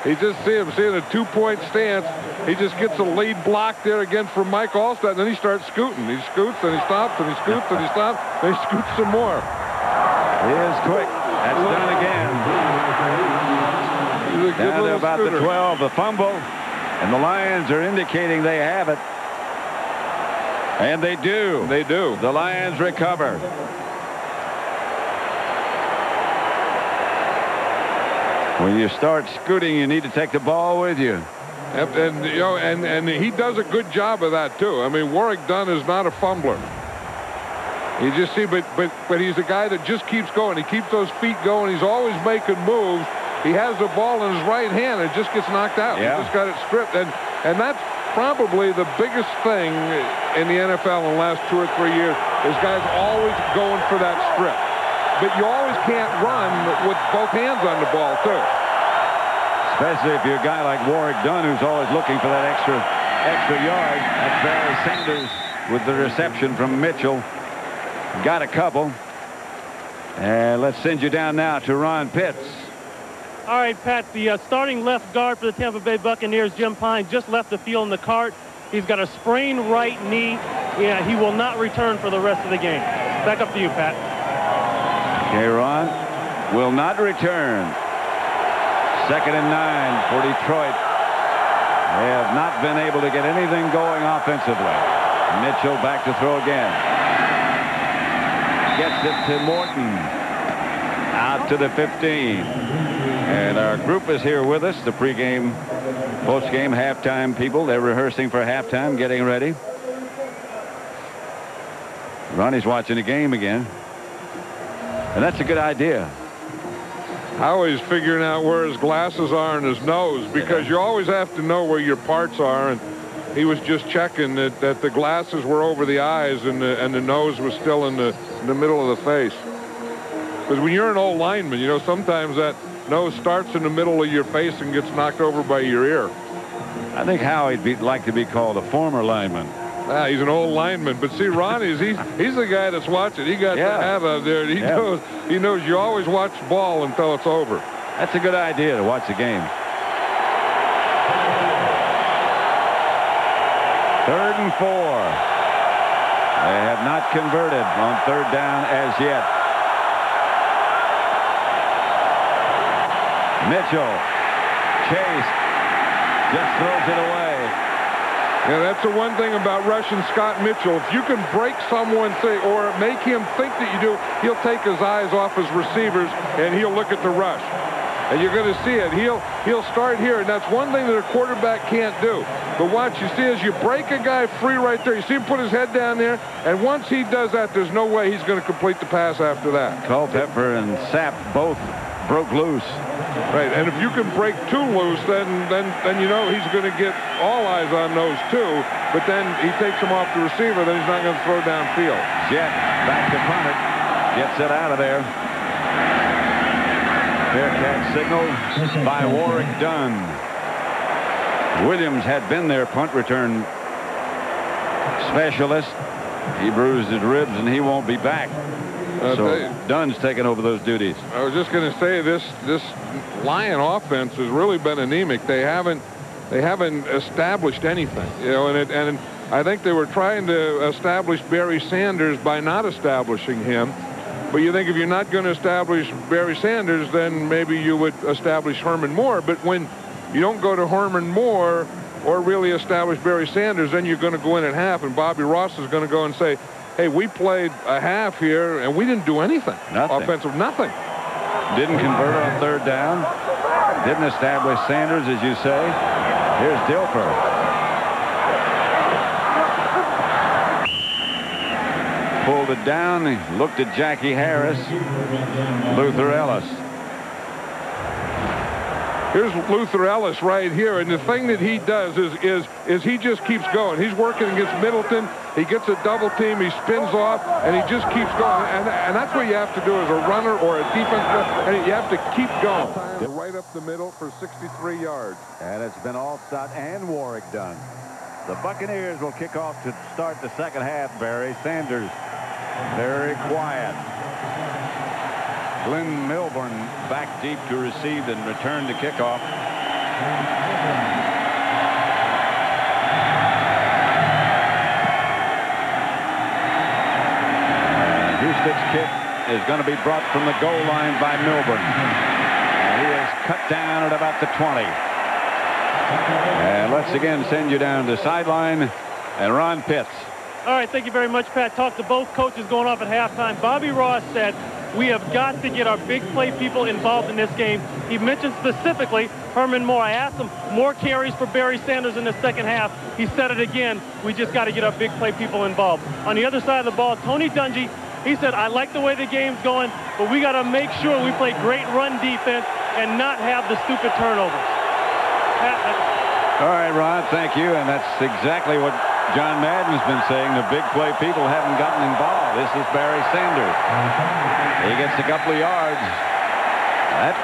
S2: You just see him seeing a two-point stance. He just gets a lead block there again from Mike Allstott, and then he starts scooting. He scoots, and he stops, and he scoots, and he stops, and he scoots some more.
S1: He is quick. That's done again. Down to about the 12, the fumble, and the Lions are indicating they have it. And they do.
S2: They do.
S1: The Lions recover. When you start scooting, you need to take the ball with you.
S2: And you know, and he does a good job of that too. I mean, Warwick Dunn is not a fumbler. You just see, but he's a guy that just keeps going. He keeps those feet going. He's always making moves. He has the ball in his right hand, and it just gets knocked out.
S1: Yeah.
S2: He just got it stripped, and that's probably the biggest thing in the NFL in the last 2 or 3 years is guys always going for that strip. But you always can't run with both hands on the ball, too.
S1: Especially if you're a guy like Warwick Dunn, who's always looking for that extra yard. That's Barry Sanders with the reception from Mitchell. Got a couple. And let's send you down now to Ron Pitts.
S5: All right, Pat, the starting left guard for the Tampa Bay Buccaneers, Jim Pine, just left the field in the cart. He's got a sprained right knee. Yeah, he will not return for the rest of the game. Back up to you, Pat.
S1: Okay, Ron will not return. 2nd and 9 for Detroit. They have not been able to get anything going offensively. Mitchell back to throw again. Gets it to Morton. Out to the 15. And our group is here with us, the pregame, postgame, halftime people. They're rehearsing for halftime, getting ready. Ronnie's watching the game again. And that's a good idea.
S2: Howie's figuring out where his glasses are and his nose, because you always have to know where your parts are. And he was just checking that the glasses were over the eyes and the nose was still in the middle of the face. Because when you're an old lineman, you know, sometimes that nose starts in the middle of your face and gets knocked over by your ear.
S1: I think Howie'd like to be called a former lineman.
S2: He's an old lineman, but see, Ronnie's he's the guy that's watching. He got the hat out there. He knows you always watch the ball until it's over.
S1: That's a good idea to watch the game. 3rd and 4. They have not converted on 3rd down as yet. Mitchell, chased, just throws it away.
S2: Yeah, that's the one thing about rushing Scott Mitchell. If you can break someone, or make him think that you do, he'll take his eyes off his receivers and he'll look at the rush. And you're going to see it. He'll start here, and that's one thing that a quarterback can't do. But watch, you see, as you break a guy free right there, you see him put his head down there, and once he does that, there's no way he's going to complete the pass after that.
S1: Culpepper and Sapp both broke loose.
S2: Right, and if you can break two loose, then you know he's going to get all eyes on those two. But then he takes them off the receiver, then he's not going to throw downfield.
S1: Jet back to punt it. Gets it out of there. Fair catch signal by Warwick Dunn. Williams had been their punt return specialist. He bruised his ribs and he won't be back. So Dunn's taking over those duties.
S2: I was just going to say this Lion offense has really been anemic. They haven't established anything, you know, and I think they were trying to establish Barry Sanders by not establishing him. But you think if you're not going to establish Barry Sanders, then maybe you would establish Herman Moore. But when you don't go to Herman Moore or really establish Barry Sanders, then you're going to go in at half, and Bobby Ross is going to go and say, hey, we played a half here, and we didn't do anything.
S1: Nothing.
S2: Offensive, nothing.
S1: Didn't convert on third down. Didn't establish Sanders, as you say. Here's Dilfer. Pulled it down. He looked at Jackie Harris. Luther Ellis.
S2: Here's Luther Ellis right here, and the thing that he does is he just keeps going. He's working against Middleton. He gets a double team. He spins off, and he just keeps going. And that's what you have to do as a runner or a defense. And you have to keep going. Right up the middle for 63 yards.
S1: And it's been Allstott and Warwick done. The Buccaneers will kick off to start the second half. Barry Sanders very quiet. Glenn Milburn back deep to receive and return to kickoff. Houston's kick is going to be brought from the goal line by Milburn. And he is cut down at about the 20. And let's again send you down to sideline and Ron Pitts.
S5: All right, thank you very much, Pat. Talked to both coaches going off at halftime. Bobby Ross said, we have got to get our big play people involved in this game. He mentioned specifically Herman Moore. I asked him more carries for Barry Sanders in the second half. He said it again. We just got to get our big play people involved. On the other side of the ball, Tony Dungy, he said, I like the way the game's going, but we got to make sure we play great run defense and not have the stupid turnovers.
S1: All right, Ron, thank you. And that's exactly what John Madden's been saying. The big play people haven't gotten involved. This is Barry Sanders. He gets a couple of yards. That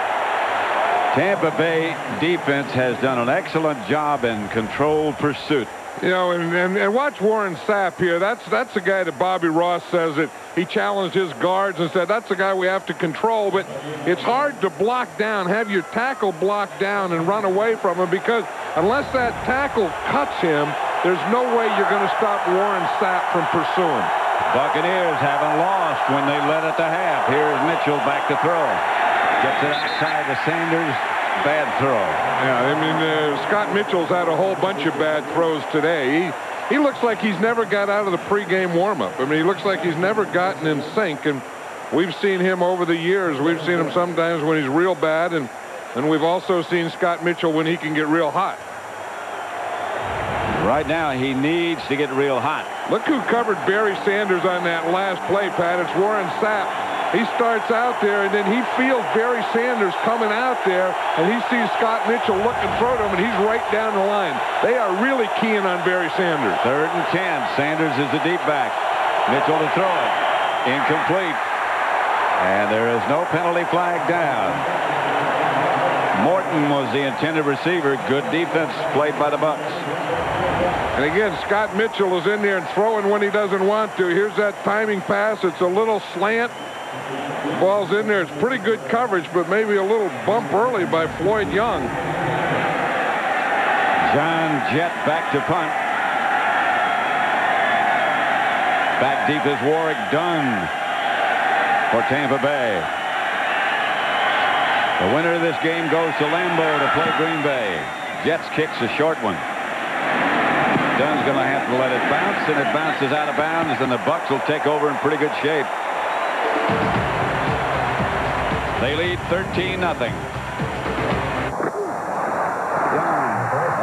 S1: Tampa Bay defense has done an excellent job in controlled pursuit.
S2: You know, and watch Warren Sapp here. That's the guy that Bobby Ross says that he challenged his guards and said that's the guy we have to control. But it's hard to block down, have your tackle block down and run away from him, because unless that tackle cuts him, there's no way you're going to stop Warren Sapp from pursuing.
S1: Buccaneers haven't lost when they led at the half. Here's Mitchell back to throw. Gets it outside to Sanders. Bad throw.
S2: Yeah, I mean, Scott Mitchell's had a whole bunch of bad throws today. He looks like he's never got out of the pregame warm-up. I mean, he looks like he's never gotten in sync, and we've seen him over the years. We've seen him sometimes when he's real bad, and we've also seen Scott Mitchell when he can get real hot.
S1: Right now, he needs to get real hot.
S2: Look who covered Barry Sanders on that last play, Pat. It's Warren Sapp. He starts out there, and then he feels Barry Sanders coming out there, and he sees Scott Mitchell look and throw to him, and he's right down the line. They are really keying on Barry Sanders.
S1: 3rd and 10. Sanders is the deep back. Mitchell to throw it. Incomplete. And there is no penalty flag down. Morton was the intended receiver. Good defense played by the Bucs.
S2: And again, Scott Mitchell is in there and throwing when he doesn't want to. Here's that timing pass. It's a little slant. Ball's in there. It's pretty good coverage, but maybe a little bump early by Floyd Young.
S1: John Jett back to punt. Back deep is Warwick Dunn for Tampa Bay. The winner of this game goes to Lambeau to play Green Bay. Jets kicks a short one. Dunn's going to have to let it bounce, and it bounces out of bounds, and the Bucs will take over in pretty good shape. They lead 13-0.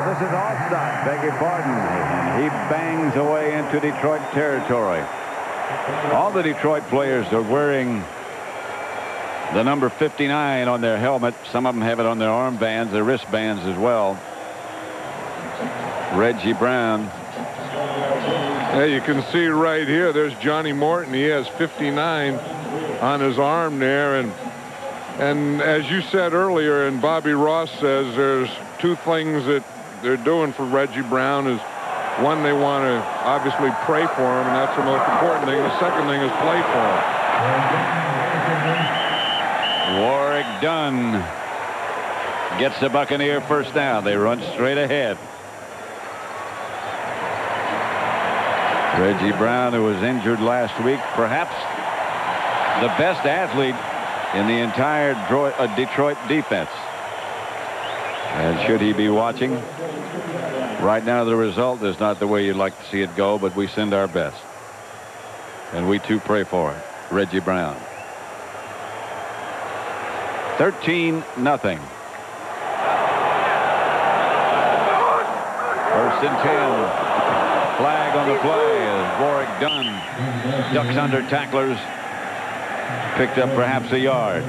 S1: This is Allstott, beg your pardon. He bangs away into Detroit territory. All the Detroit players are wearing the number 59 on their helmet. Some of them have it on their armbands, their wristbands as well. Reggie Brown.
S2: Yeah, you can see right here, there's Johnny Morton. He has 59 on his arm there. And as you said earlier, and Bobby Ross says, there's two things that they're doing for Reggie Brown. Is one, they want to obviously pray for him, and that's the most important thing. The second thing is play for him.
S1: Warwick Dunn gets the Buccaneer first down. They run straight ahead. Reggie Brown, who was injured last week, perhaps the best athlete in the entire Detroit defense. And should he be watching? Right now, the result is not the way you'd like to see it go, but we send our best. And we too pray for it. Reggie Brown. 13-0. First and 10. Flag on the play as Warwick Dunn ducks under tacklers. Picked up perhaps a yard.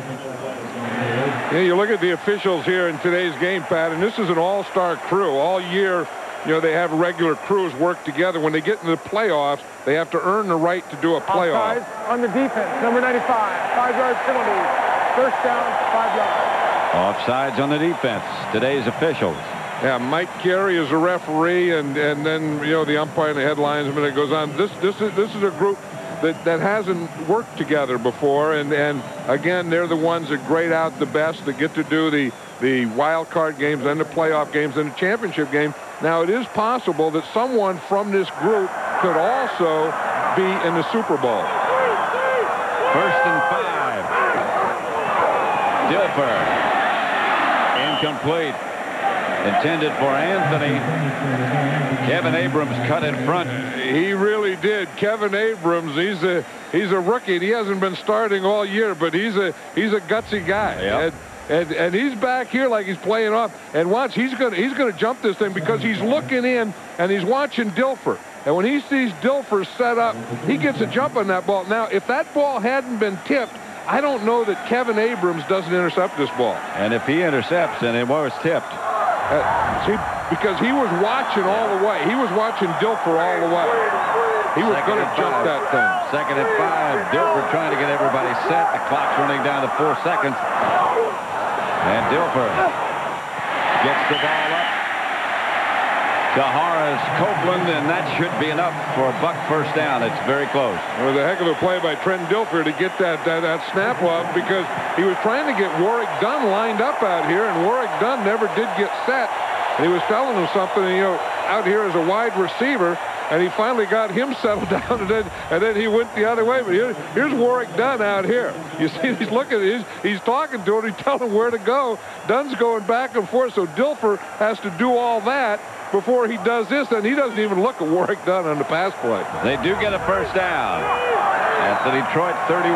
S2: Yeah, you look at the officials here in today's game, Pat, and this is an all-star crew. All year, you know, they have regular crews work together. When they get into the playoffs, they have to earn the right to do a playoff.
S3: Offsides on the defense, number 95, 5-yard penalty. First down, 5 yards.
S1: Offsides on the defense. Today's officials.
S2: Yeah, Mike Carey is a referee, and then, you know, the umpire and the head linesman. It goes on. This is a group that hasn't worked together before, and again, they're the ones that grade out the best, that get to do the wild card games and the playoff games and the championship game. Now, it is possible that someone from this group could also be in the Super Bowl.
S1: First and 5. Dilfer. Incomplete. Intended for Anthony. Kevin Abrams cut in front.
S2: He really did. Kevin Abrams, he's a rookie. He hasn't been starting all year, but he's a gutsy guy.
S1: Yep.
S2: And he's back here like he's playing off. And watch, he's gonna jump this thing because he's looking in and he's watching Dilfer. And when he sees Dilfer set up, he gets a jump on that ball. Now, if that ball hadn't been tipped, I don't know that Kevin Abrams doesn't intercept this ball.
S1: And if he intercepts and it was tipped.
S2: See, because he was watching all the way. He was watching Dilfer all the way. He was going to jump that thing.
S1: Second and 5. Dilfer trying to get everybody set. The clock's running down to 4 seconds. And Dilfer gets the ball up to Horace Copeland, and that should be enough for a Buck first down. It's very close.
S2: It was a heck of a play by Trent Dilfer to get that snap off, because he was trying to get Warwick Dunn lined up out here, and Warwick Dunn never did get set. And he was telling him something, you know, out here as a wide receiver, and he finally got him settled down, and then he went the other way. But here's Warwick Dunn out here. You see, he's looking, he's talking to him, he's telling him where to go. Dunn's going back and forth, so Dilfer has to do all that before he does this, and he doesn't even look at Warwick Dunn on the pass play.
S1: They do get a first down at the Detroit 31.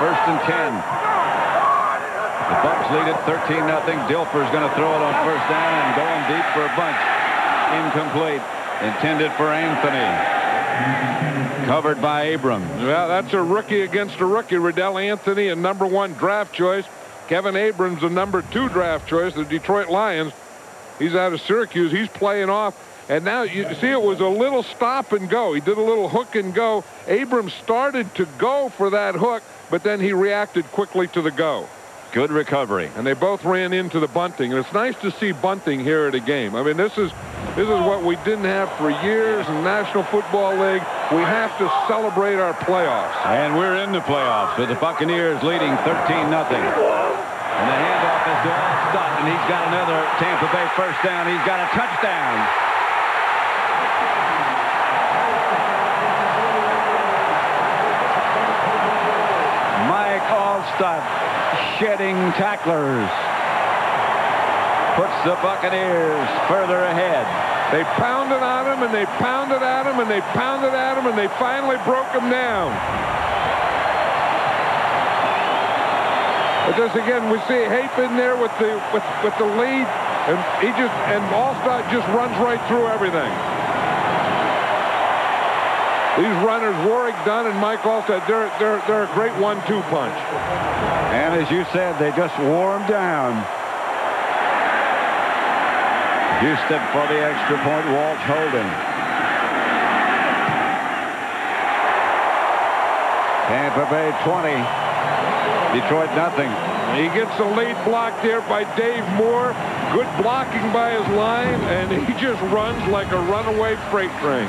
S1: First and 10. The Bucs lead it 13-0. Dilfer's going to throw it on first down and going deep for a bunch. Incomplete. Intended for Anthony. Covered by Abrams.
S2: Well, that's a rookie against a rookie. Riddell Anthony, a #1 draft choice. Kevin Abrams, a #2 draft choice. The Detroit Lions. He's out of Syracuse. He's playing off. And now you see it was a little stop and go. He did a little hook and go. Abrams started to go for that hook, but then he reacted quickly to the go.
S1: Good recovery.
S2: And they both ran into the bunting. And it's nice to see bunting here at a game. I mean, this is what we didn't have for years in the National Football League. We have to celebrate our playoffs.
S1: And we're in the playoffs with the Buccaneers leading 13-0. And the handoff is to Allstott, and he's got another Tampa Bay first down. He's got a touchdown. Mike Allstott shedding tacklers. Puts the Buccaneers further ahead.
S2: They pounded on him, and they pounded at him, and they pounded at him, and they finally broke him down. But just again, we see Hape in there with the lead, and Allstott just runs right through everything. These runners, Warwick Dunn and Mike Allstott, they're a great 1-2 punch.
S1: And as you said, they just wore him down. Houston for the extra point. Walsh holding. Tampa Bay 20. Detroit nothing.
S2: He gets the lead blocked there by Dave Moore. Good blocking by his line, and he just runs like a runaway freight train.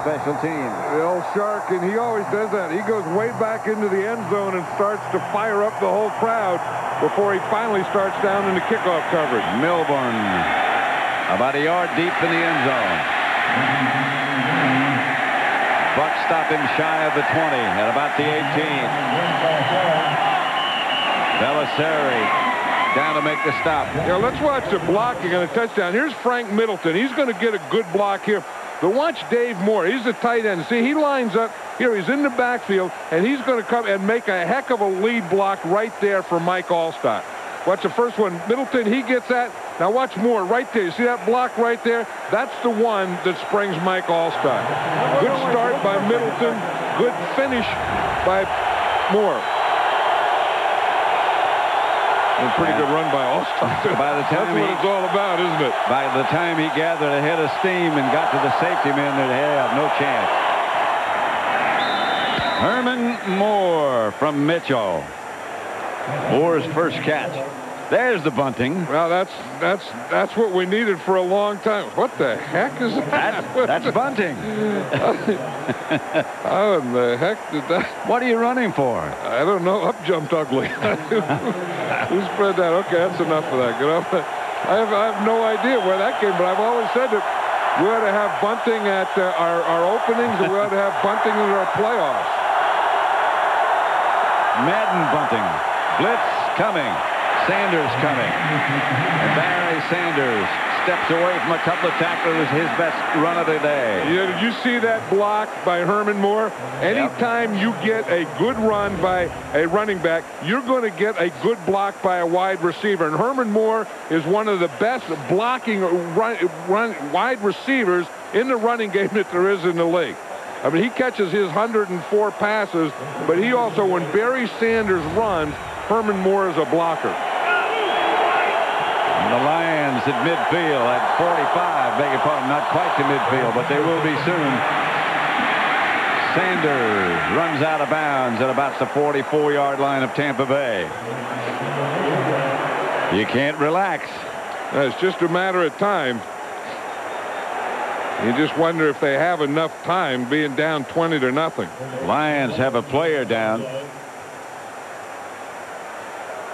S1: Special teams.
S2: The old Shark, and he always does that. He goes way back into the end zone and starts to fire up the whole crowd before he finally starts down in the kickoff coverage.
S1: Milburn about a yard deep in the end zone. Bucs stop him shy of the 20 at about the 18. Belisari down to make the stop.
S2: Yeah, let's watch the blocking on a touchdown. Here's Frank Middleton. He's going to get a good block here. But watch Dave Moore. He's the tight end. See, he lines up here. He's in the backfield, and he's going to come and make a heck of a lead block right there for Mike Allstott. Watch the first one. Middleton, he gets that. Now watch Moore right there. You see that block right there? That's the one that springs Mike Allstott. Good start by Middleton. Good finish by Moore. A pretty good run by Allstott.
S1: By the time
S2: that's what it's all about, isn't it?
S1: By the time he gathered a head of steam and got to the safety men, they had no chance. Herman Moore from Mitchell. Moore's first catch. There's the bunting.
S2: Well, that's what we needed for a long time. What the heck is that?
S1: That's bunting.
S2: How in the heck did that?
S1: What are you running for?
S2: I don't know. Up jumped ugly. Who spread that? Okay, that's enough of that. Get up. I have no idea where that came, but I've always said that we ought to have bunting at our openings, and we ought to have bunting in our playoffs.
S1: Madden bunting. Blitz coming. Sanders coming. And Barry Sanders steps away from a couple of tacklers. His best run of the day.
S2: Yeah, did you see that block by Herman Moore? Anytime you get a good run by a running back, you're going to get a good block by a wide receiver. And Herman Moore is one of the best blocking wide receivers in the running game that there is in the league. I mean, he catches his 104 passes, but he also, when Barry Sanders runs, Herman Moore is a blocker.
S1: And the Lions at midfield at 45. Beg your pardon, not quite to midfield, but they will be soon. Sanders runs out of bounds at about the 44-yard line of Tampa Bay. You can't relax.
S2: It's just a matter of time. You just wonder if they have enough time being down 20-0.
S1: Lions have a player down.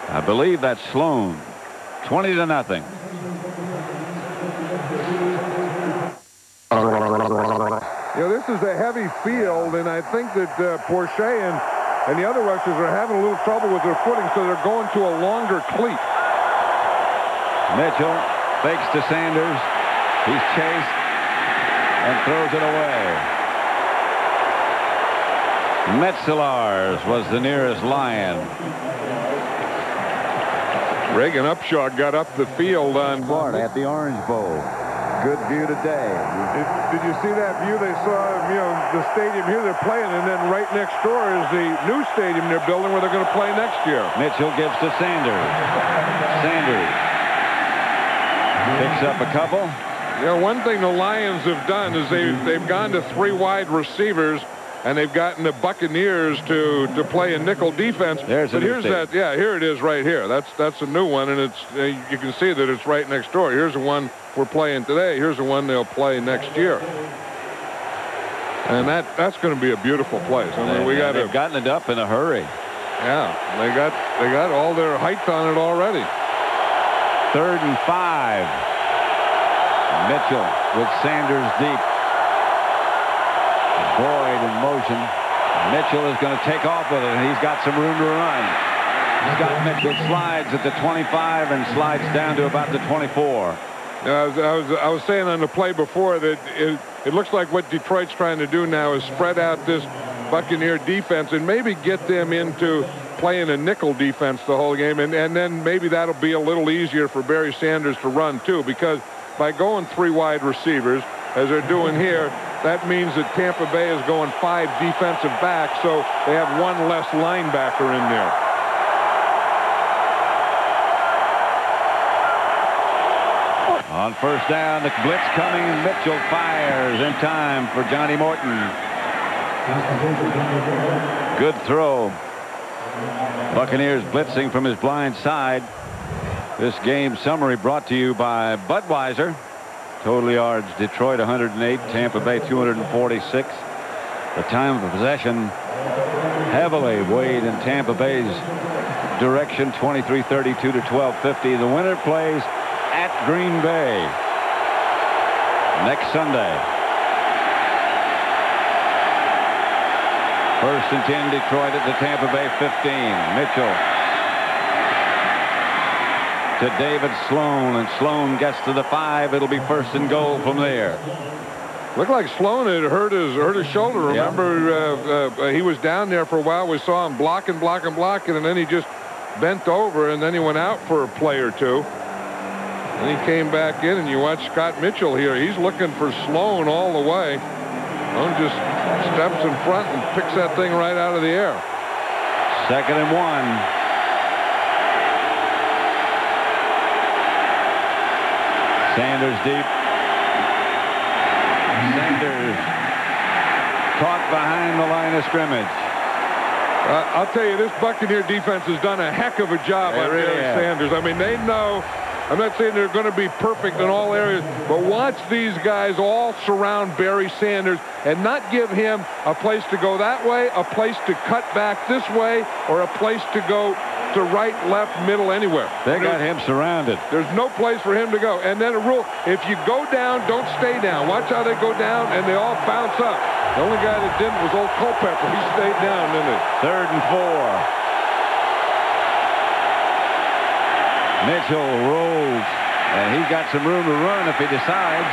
S1: I believe that's Sloan. 20-0.
S2: You know, this is a heavy field, and I think that Porsche and the other rushers are having a little trouble with their footing, so they're going to a longer cleat.
S1: Mitchell fakes to Sanders. He's chased and throws it away. Metzelaars was the nearest Lion.
S2: Reagan Upshaw got up the field on
S1: Florida at the Orange Bowl. Good view today.
S2: Did you see that view? They saw, you know, the stadium here they're playing, and then right next door is the new stadium they're building where they're going to play next year.
S1: Mitchell gives to Sanders. Sanders picks up a couple.
S2: You know, one thing the Lions have done is they've gone to 3 wide receivers, and they've gotten the Buccaneers to play a nickel defense.
S1: Here's
S2: that. Yeah, here it is right here. That's a new one, and it's you can see that it's right next door. Here's the one we're playing today. Here's the one they'll play next year. And that's going to be a beautiful place. I mean,
S1: they've gotten it up in a hurry.
S2: Yeah, they got all their height on it already.
S1: 3rd and 5. Mitchell with Sanders deep. Boyd in motion. Mitchell is going to take off with it, and he's got some room to run. Scott Mitchell slides at the 25 and slides down to about the 24.
S2: I was saying on the play before that it looks like what Detroit's trying to do now is spread out this Buccaneer defense and maybe get them into playing a nickel defense the whole game, and then maybe that'll be a little easier for Barry Sanders to run too, because by going 3 wide receivers, as they're doing here, that means that Tampa Bay is going 5 defensive backs, so they have 1 less linebacker in there.
S1: On first down, the blitz coming, and Mitchell fires in time for Johnny Morton. Good throw. Buccaneers blitzing from his blind side. This game summary brought to you by Budweiser. Total yards, Detroit 108, Tampa Bay 246. The time of possession heavily weighed in Tampa Bay's direction, 23-32 to 12-50. The winner plays at Green Bay next Sunday. First and 10, Detroit at the Tampa Bay 15. Mitchell to David Sloan, and Sloan gets to the 5. It'll be first and goal from there.
S2: Looked like Sloan had hurt his shoulder. Remember, he was down there for a while. We saw him blocking, and then he just bent over, and then he went out for a play or two. And he came back in, and you watch Scott Mitchell here. He's looking for Sloan all the way. Sloan just steps in front and picks that thing right out of the air.
S1: 2nd and 1. Sanders deep. Sanders caught behind the line of scrimmage.
S2: I'll tell you, this Buccaneer defense has done a heck of a job on Barry Sanders. I mean, they know. I'm not saying they're going to be perfect in all areas, but watch these guys all surround Barry Sanders and not give him a place to go that way, a place to cut back this way, or a place to go to right, left, middle, anywhere.
S1: They got him surrounded.
S2: There's no place for him to go. And then a rule, if you go down, don't stay down. Watch how they go down, and they all bounce up. The only guy that didn't was old Culpepper. He stayed down, didn't he?
S1: 3rd and 4. Mitchell rolls, and he's got some room to run if he decides.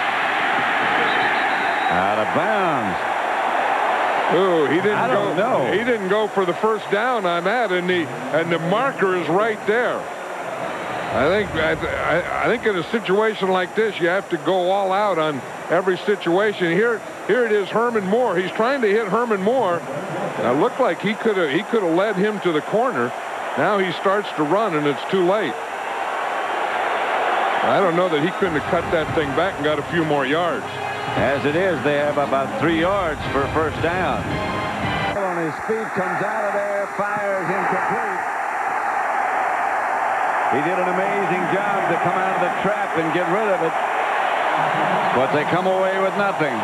S1: Out of bounds.
S2: Ooh, he didn't go.
S1: No,
S2: he didn't go for the first down on that, and the marker is right there. I think in a situation like this, you have to go all out on every situation. Here it is, Herman Moore. He's trying to hit Herman Moore. It looked like he could have led him to the corner. Now he starts to run, and it's too late. I don't know that he couldn't have cut that thing back and got a few more yards.
S1: As it is, they have about 3 yards for a first down. On his feet, comes out of there, fires incomplete. He did an amazing job to come out of the trap and get rid of it. But they come away with nothing.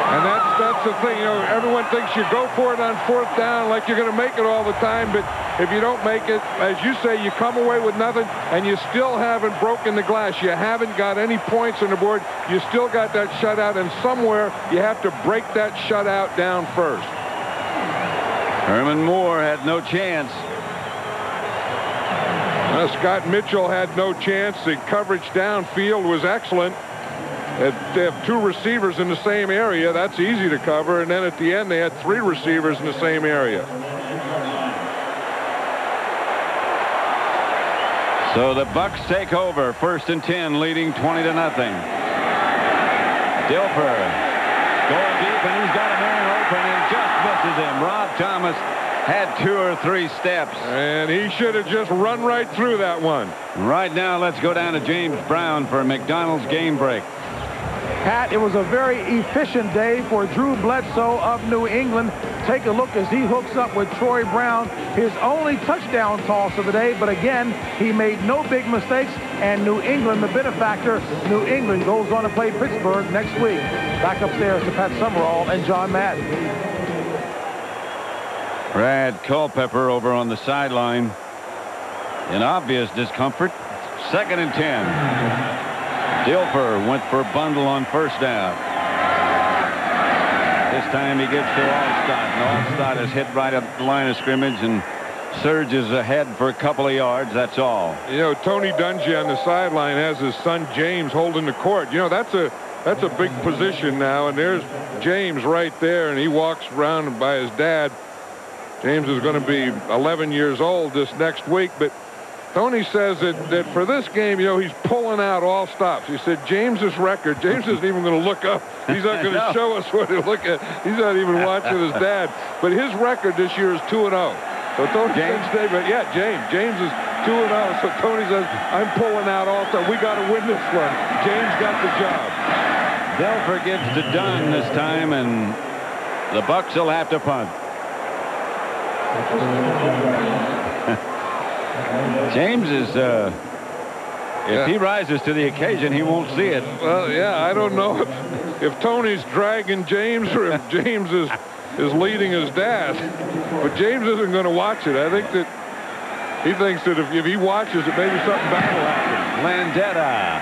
S2: And that's the thing, you know, everyone thinks you go for it on 4th down like you're going to make it all the time, but if you don't make it, as you say, you come away with nothing, and you still haven't broken the glass. You haven't got any points on the board. You still got that shutout, and somewhere you have to break that shutout down first.
S1: Herman Moore had no chance.
S2: Scott Mitchell had no chance. The coverage downfield was excellent. They have 2 receivers in the same area. That's easy to cover. And then at the end, they had 3 receivers in the same area.
S1: So the Bucs take over. 1st and 10, leading 20-0. Dilfer going deep, and he's got a man open and just misses him. Rob Thomas had 2 or 3 steps.
S2: And he should have just run right through that one.
S1: Right now, let's go down to James Brown for McDonald's game break.
S3: Pat, it was a very efficient day for Drew Bledsoe of New England. Take a look as he hooks up with Troy Brown, his only touchdown toss of the day. But again, he made no big mistakes, and New England, the benefactor, New England goes on to play Pittsburgh next week. Back upstairs to Pat Summerall and John Madden.
S1: Brad Culpepper over on the sideline in obvious discomfort. 2nd and 10. Dilfer went for a bundle on 1st down. This time he gives to Allstott, and Allstott is hit right up the line of scrimmage and surges ahead for a couple of yards. That's all.
S2: You know, Tony Dungy on the sideline has his son James holding the court. You know, that's a big position now, and there's James right there, and he walks around by his dad. James is going to be 11 years old this next week, but Tony says that for this game, you know, he's pulling out all stops. He said James's record, James isn't even going to look up. He's not going to show us what to look at. He's not even watching his dad. But his record this year is 2-0. So Tony says, but yeah, James is 2-0. So Tony says, I'm pulling out all stops. We got to win this one. James got the job.
S1: Dilfer gets to Dunn this time, and the Bucs will have to punt. James is, if he rises to the occasion, he won't see it.
S2: Well, yeah, I don't know if Tony's dragging James or if James is leading his dad. But James isn't going to watch it. I think that he thinks that if he watches it, maybe something bad will happen.
S1: Landetta.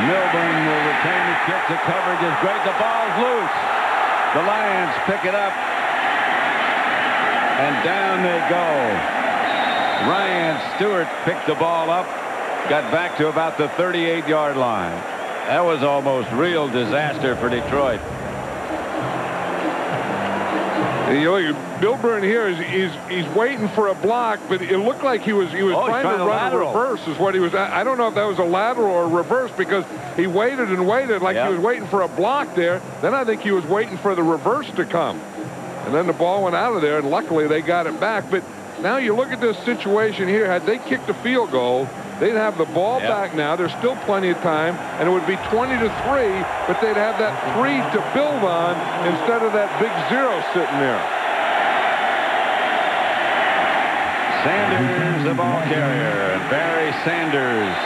S1: Milburn will retain the kick. The coverage is great. The ball's loose. The Lions pick it up. And down they go. Ryan Stewart picked the ball up, got back to about the 38-yard line. That was almost real disaster for Detroit.
S2: Milburn here he's waiting for a block, but it looked like he was trying to run a reverse is what he was. I don't know if that was a lateral or a reverse because he waited and waited like he was waiting for a block there. Then I think he was waiting for the reverse to come. And then the ball went out of there, and luckily they got it back. But now you look at this situation here. Had they kicked a field goal, they'd have the ball back now. There's still plenty of time, and it would be 20-3, but they'd have that 3 to build on instead of that big 0 sitting there.
S1: Sanders, the ball carrier, and Barry Sanders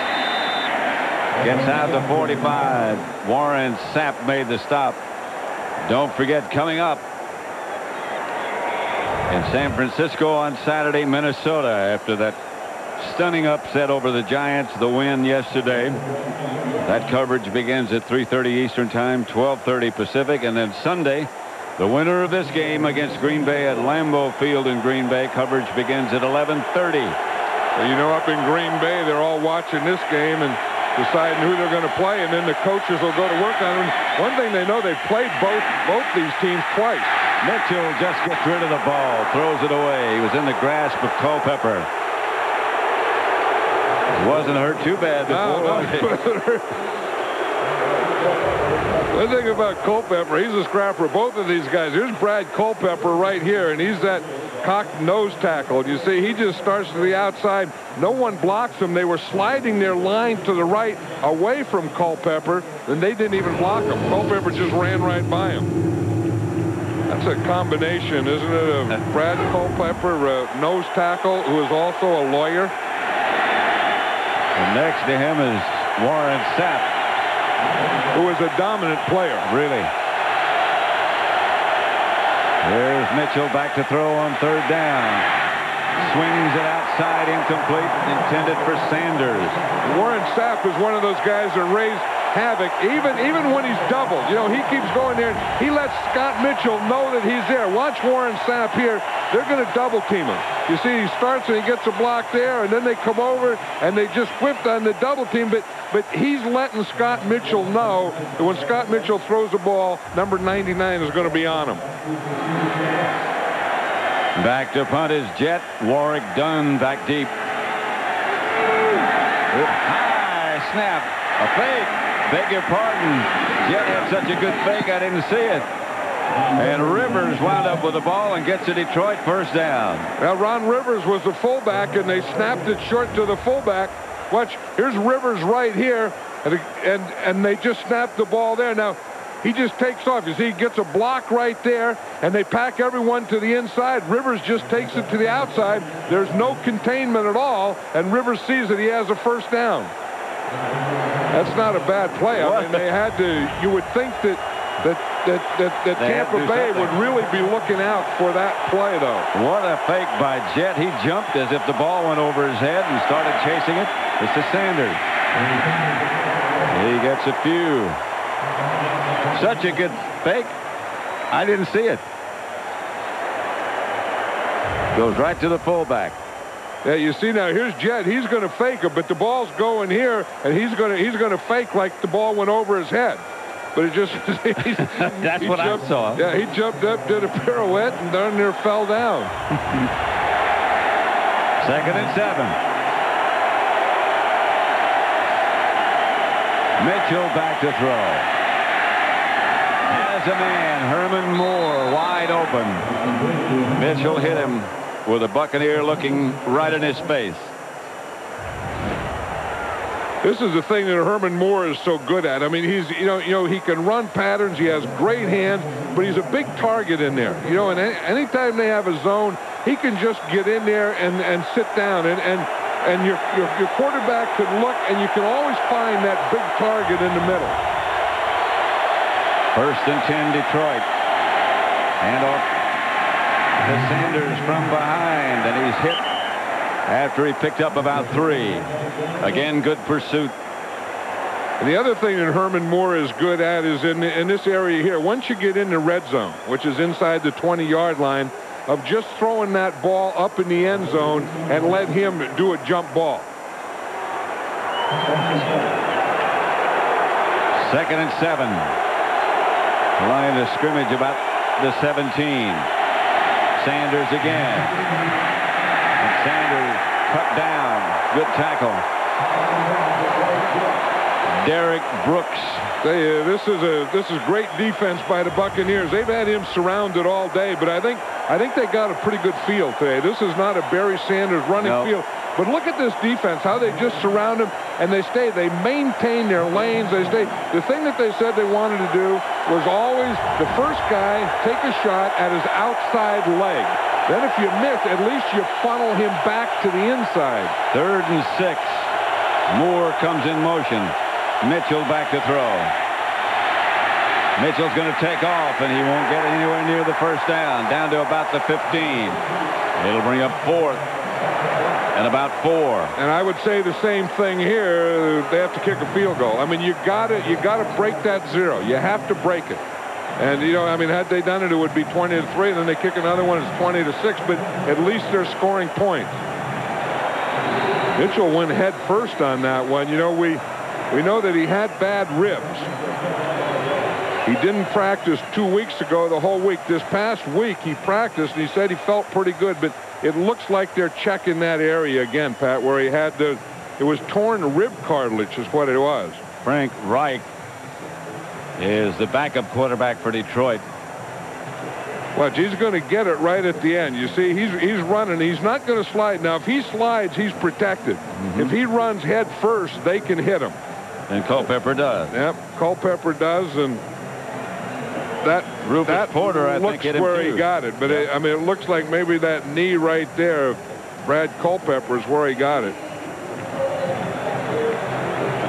S1: gets out the 45. Warren Sapp made the stop. Don't forget, coming up in San Francisco on Saturday, Minnesota, after that stunning upset over the Giants, the win yesterday. That coverage begins at 3:30 Eastern Time, 12:30 Pacific, and then Sunday, the winner of this game against Green Bay at Lambeau Field in Green Bay, coverage begins at 11:30.
S2: Well, you know, up in Green Bay, they're all watching this game and deciding who they're going to play, and then the coaches will go to work on them. One thing they know, they've played both these teams twice.
S1: Mitchell just gets rid of the ball, throws it away. He was in the grasp of Culpepper. He wasn't hurt too bad before.
S2: The thing about Culpepper, he's a scrapper. Both of these guys. Here's Brad Culpepper right here, and he's that cocked nose tackle. You see, he just starts to the outside. No one blocks him. They were sliding their line to the right away from Culpepper, and they didn't even block him. Culpepper just ran right by him. That's a combination, isn't it, of Brad Culpepper, nose tackle, who is also a lawyer.
S1: And next to him is Warren Sapp,
S2: who is a dominant player.
S1: Really. There's Mitchell back to throw on third down. Swings it outside, incomplete, intended for Sanders.
S2: Warren Sapp is one of those guys that raise havoc, even when he's doubled. You know, he keeps going there. He lets Scott Mitchell know that he's there. Watch Warren Sapp here. They're going to double team him. You see, he starts and he gets a block there, and then they come over and they just whipped on the double team. But he's letting Scott Mitchell know that when Scott Mitchell throws the ball, number 99 is going to be on him.
S1: Back to punt is Jet. Warwick Dunn back deep. High snap. A fake. Beg your pardon. Jet had such a good fake, I didn't see it. And Rivers wound up with the ball and gets a Detroit first down.
S2: Now, Ron Rivers was the fullback, and they snapped it short to the fullback. Watch, here's Rivers right here, and they just snapped the ball there. Now, he just takes off. You see, he gets a block right there, and they pack everyone to the inside. Rivers just takes it to the outside. There's no containment at all, and Rivers sees that he has a first down. That's not a bad play. I mean, they had to. You would think that Tampa Bay would really be looking out for that play, though.
S1: What a fake by Jet. He jumped as if the ball went over his head and started chasing it. It's to Sanders. He gets a few. Such a good fake. I didn't see it. Goes right to the fullback.
S2: Yeah, you see now, here's Jet. He's going to fake it, but the ball's going here, and he's going to fake like the ball went over his head. But it just
S1: that's what I saw.
S2: Yeah, he jumped up, did a pirouette, and darn near fell down.
S1: Second and 7. Mitchell back to throw. Has a man, Herman Moore, wide open. Mitchell hit him with a Buccaneer looking right in his face.
S2: This is the thing that Herman Moore is so good at. I mean, he's, he can run patterns. He has great hands, but he's a big target in there. And anytime they have a zone, he can just get in there and sit down. And your quarterback can look, and you can always find that big target in the middle.
S1: First and 10, Detroit. Handoff to Sanders from behind, and he's hit after he picked up about 3. Again, good pursuit.
S2: And the other thing that Herman Moore is good at is in this area here. Once you get in the red zone, which is inside the 20-yard line, of just throwing that ball up in the end zone and let him do a jump ball.
S1: Second and 7. Line of scrimmage about the 17. Sanders again. And Sanders cut down. Good tackle. Derek Brooks.
S2: This is great defense by the Buccaneers. They've had him surrounded all day, but I think they got a pretty good field today. This is not a Barry Sanders running field. But look at this defense, how they just surround him, and they maintain their lanes. They stay. The thing that they said they wanted to do was always the first guy take a shot at his outside leg. Then if you miss, at least you funnel him back to the inside.
S1: 3rd and 6. Moore comes in motion. Mitchell back to throw. Mitchell's going to take off, and he won't get anywhere near the first down. Down to about the 15. It'll bring up 4th and about 4.
S2: And I would say the same thing here. They have to kick a field goal. I mean, you got to break that 0. You have to break it. And had they done it, it would be 20-3, and then they kick another one, it's 20-6. But at least they're scoring points. Mitchell went head first on that one. We know that he had bad ribs. He didn't practice 2 weeks ago the whole week. This past week he practiced, and he said he felt pretty good, but it looks like they're checking that area again, Pat, where he had it was torn rib cartilage is what it was.
S1: Frank Reich is the backup quarterback for Detroit.
S2: Well, he's going to get it right at the end. You see, he's running. He's not going to slide. Now, if he slides, he's protected. If he runs head first, they can hit him.
S1: And Culpepper does.
S2: Yep, Culpepper does, and that
S1: Porter, I
S2: looks
S1: think, hit him
S2: where
S1: too.
S2: he got it. But it looks like maybe that knee right there, Brad Culpepper, is where he got it.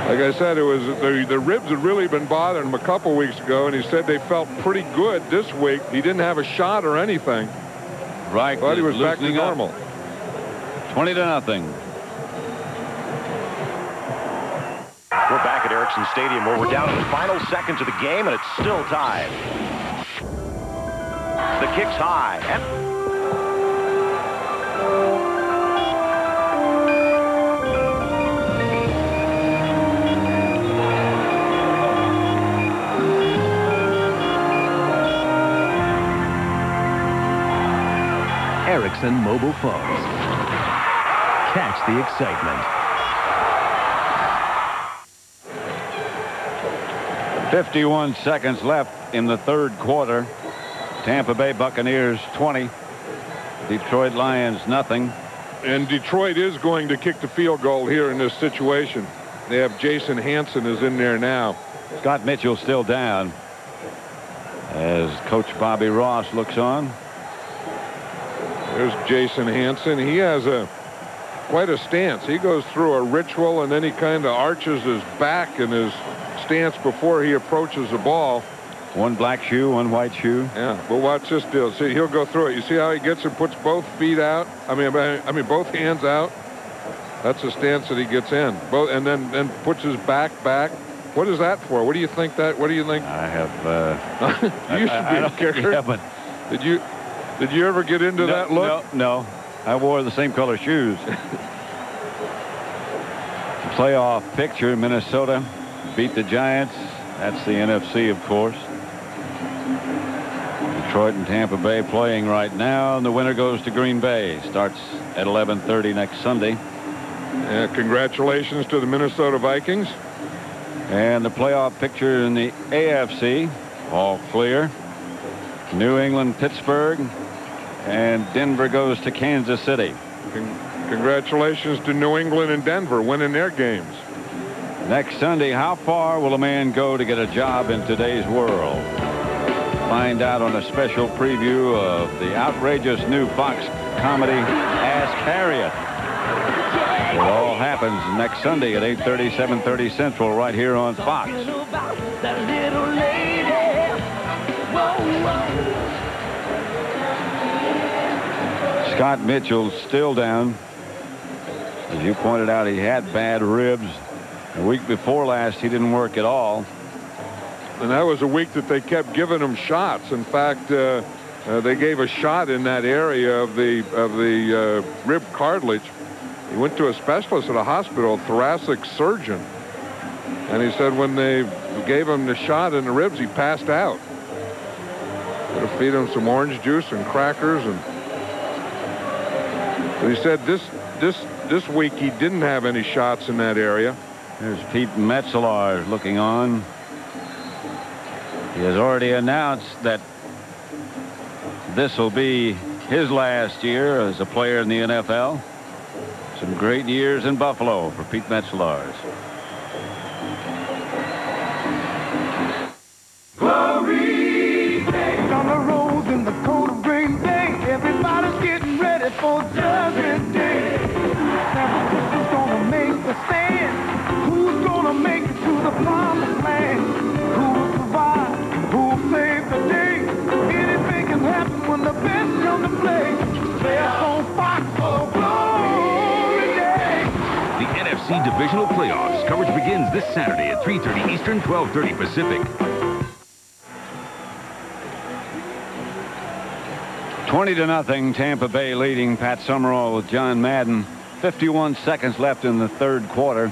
S2: Like I said, it was the ribs had really been bothering him a couple weeks ago, and he said they felt pretty good this week. He didn't have a shot or anything.
S1: Right,
S2: but he was back to normal.
S1: 20-0.
S6: We're back at Erickson Stadium, where we're down to the final seconds of the game, and it's still tied. The kick's high.
S7: Erickson mobile phones. Catch the excitement.
S1: 51 seconds left in the 3rd quarter. Tampa Bay Buccaneers 20. Detroit Lions nothing.
S2: And Detroit is going to kick the field goal here in this situation. They have Jason Hansen is in there now.
S1: Scott Mitchell still down as Coach Bobby Ross looks on.
S2: There's Jason Hansen. He has quite a stance. He goes through a ritual, and then he kind of arches his back in his stance before he approaches the ball.
S1: One black shoe, one white shoe.
S2: Yeah, but watch this deal. See, he'll go through it. You see how he gets and puts both feet out? I mean, both hands out. That's the stance that he gets in. Both, and then puts his back. What is that for? What do you think that? What do you think?
S1: I have.
S2: You should be a kicker.
S1: Yeah, but
S2: did you ever get into that look?
S1: No. I wore the same color shoes. Playoff picture: Minnesota beat the Giants. That's the NFC, of course. Detroit and Tampa Bay playing right now, and the winner goes to Green Bay. Starts at 11:30 next Sunday.
S2: Congratulations to the Minnesota Vikings.
S1: And the playoff picture in the AFC, all clear. New England, Pittsburgh, and Denver goes to Kansas City.
S2: Congratulations to New England and Denver winning their games.
S1: Next Sunday, how far will a man go to get a job in today's world? Find out on a special preview of the outrageous new Fox comedy, Ask Harriet. It all happens next Sunday at 8:30, 7:30 Central right here on Fox. Scott Mitchell still down. As you pointed out, he had bad ribs. The week before last, he didn't work at all.
S2: And that was a week that they kept giving him shots. In fact, they gave a shot in that area of the rib cartilage. He went to a specialist at a hospital, a thoracic surgeon. And he said when they gave him the shot in the ribs, he passed out. They feed him some orange juice and crackers. But he said this week he didn't have any shots in that area.
S1: There's Pete Metzelaar looking on. He has already announced that this will be his last year as a player in the NFL. Some great years in Buffalo for Pete Metzelaars.
S8: Glory Day on the roads in the cold Green Bay. Everybody's getting ready for Judgment Day. Now who's gonna make the stand? Who's gonna make it to the promised land? Who'll survive? Who'll save the day? Anything can happen when the best come to play. There's on Fox for Glory Day.
S9: The NFC Divisional Playoffs coverage begins this Saturday at 3:30 Eastern, 12:30 Pacific.
S1: 20-0, Tampa Bay leading Pat Summerall with John Madden. 51 seconds left in the third quarter.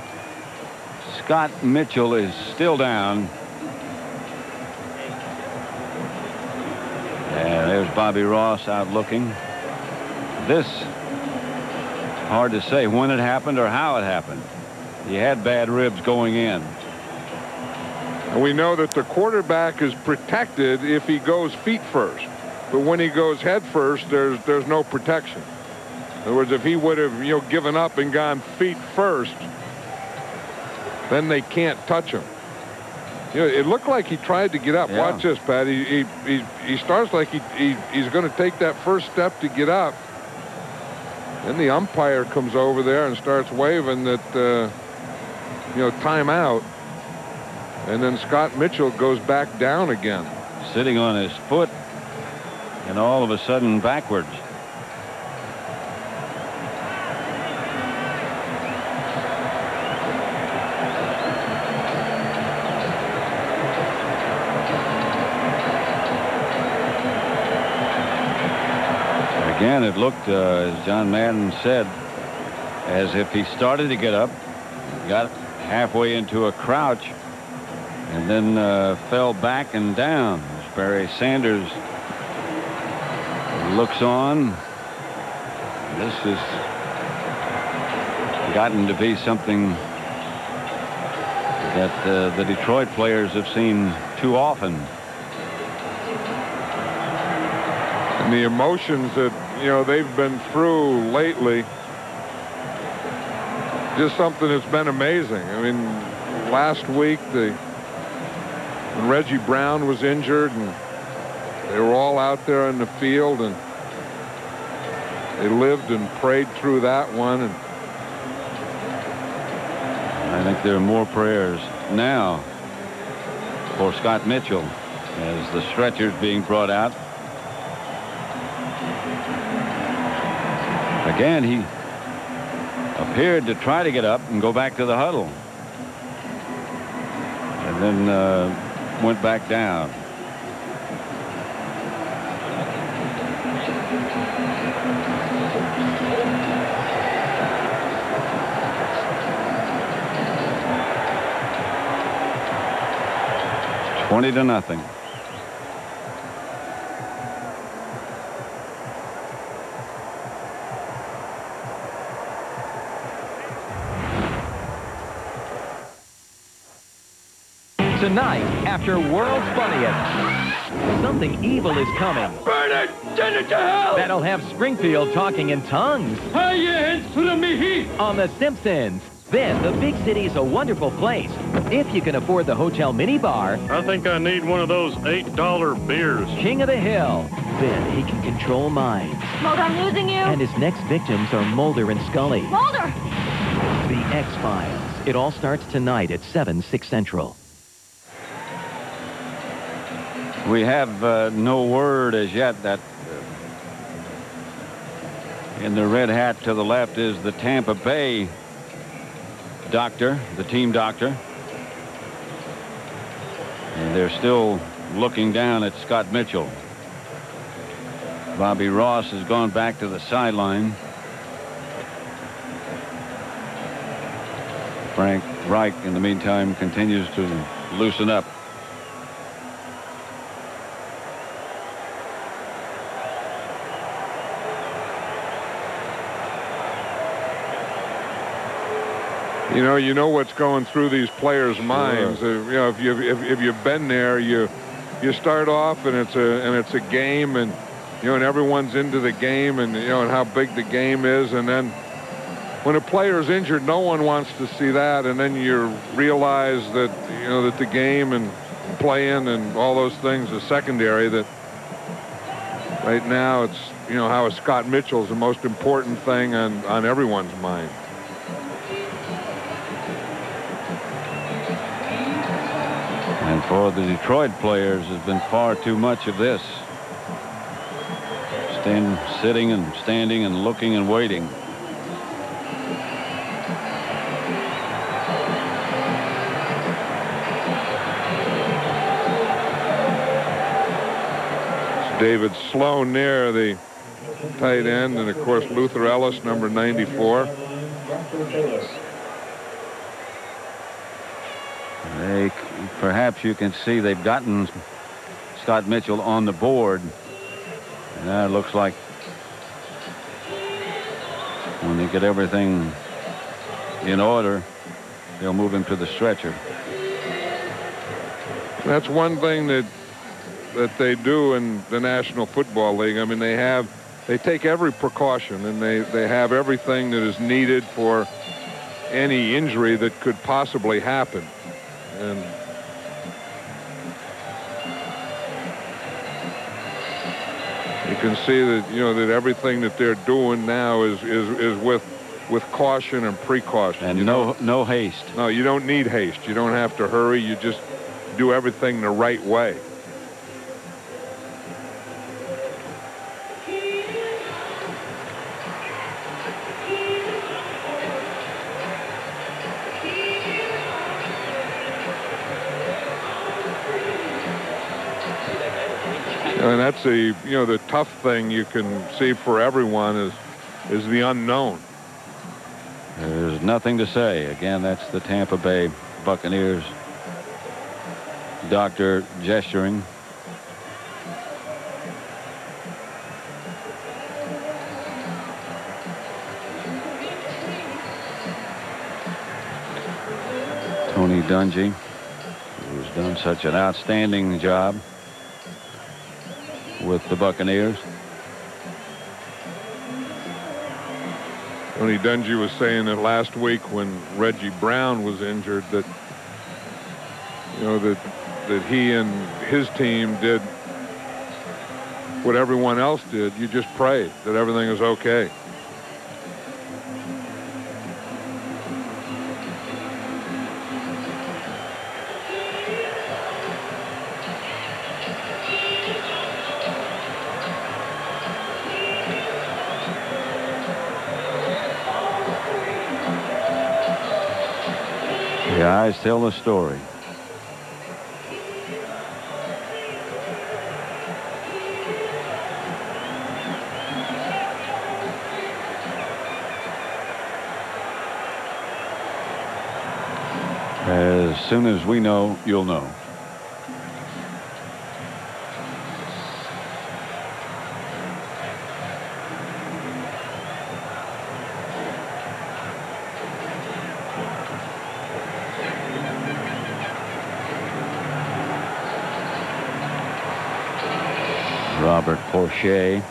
S1: Scott Mitchell is still down. And there's Bobby Ross out looking. This, hard to say when it happened or how it happened. He had bad ribs going in.
S2: We know that the quarterback is protected if he goes feet first. But when he goes head first, there's no protection. In other words, if he would have given up and gone feet first, then they can't touch him. It looked like he tried to get up.
S1: Yeah.
S2: Watch this, Pat. He starts like he's going to take that first step to get up. Then the umpire comes over there and starts waving that timeout. And then Scott Mitchell goes back down again,
S1: Sitting on his foot. And all of a sudden backwards. Again, it looked, as John Madden said, as if he started to get up, got halfway into a crouch, and then fell back and down. As Barry Sanders looks on. This has gotten to be something that the Detroit players have seen too often.
S2: And the emotions that they've been through lately, just something that's been amazing. I mean, last week when Reggie Brown was injured, and they were all out there in the field, and they lived and prayed through that one. And
S1: I think there are more prayers now for Scott Mitchell as the stretcher's being brought out. Again, he appeared to try to get up and go back to the huddle, and then went back down. $20 to nothing.
S10: Tonight, after World's Funniest, something evil is coming.
S8: Burn it! Send it to hell!
S10: That'll have Springfield talking in tongues.
S8: High your heads to the me.
S10: On The Simpsons. Then, the big city's a wonderful place. If you can afford the hotel minibar.
S5: I think I need one of those $8 beers.
S10: King of the Hill. Then he can control minds.
S11: Mulder, I'm losing you.
S10: And his next victims are Mulder and Scully.
S11: Mulder!
S10: The X-Files. It all starts tonight at 7, 6 Central.
S1: We have no word as yet that in the red hat to the left is the Tampa Bay doctor, the team doctor. And they're still looking down at Scott Mitchell. Bobby Ross has gone back to the sideline. Frank Reich, in the meantime, continues to loosen up.
S2: You know what's going through these players' minds. If you've been there, you start off and it's a game, and and everyone's into the game, and and how big the game is, and then when a player's injured, no one wants to see that, and then you realize that that the game and playing and all those things are secondary. That right now it's how Scott Mitchell's the most important thing on everyone's mind.
S1: And for the Detroit players, has been far too much of this. Sitting and standing and looking and waiting.
S2: It's David Sloan there, the tight end, and of course Luther Ellis, number 94.
S1: Perhaps you can see they've gotten Scott Mitchell on the board. And it looks like when they get everything in order, they'll move him to the stretcher.
S2: That's one thing that they do in the National Football League. I mean, they take every precaution, and they have everything that is needed for any injury that could possibly happen. And you can see that that everything that they're doing now is with caution and precaution.
S1: And no haste.
S2: No, you don't need haste. You don't have to hurry. You just do everything the right way. And that's the tough thing you can see for everyone is the unknown.
S1: There's nothing to say. Again, that's the Tampa Bay Buccaneers doctor gesturing. Tony Dungy, who's done such an outstanding job with the Buccaneers.
S2: Tony Dungy was saying that last week when Reggie Brown was injured that that he and his team did what everyone else did. You just prayed that everything is okay.
S1: The eyes tell the story. As soon as we know, you'll know. Robert Porcher.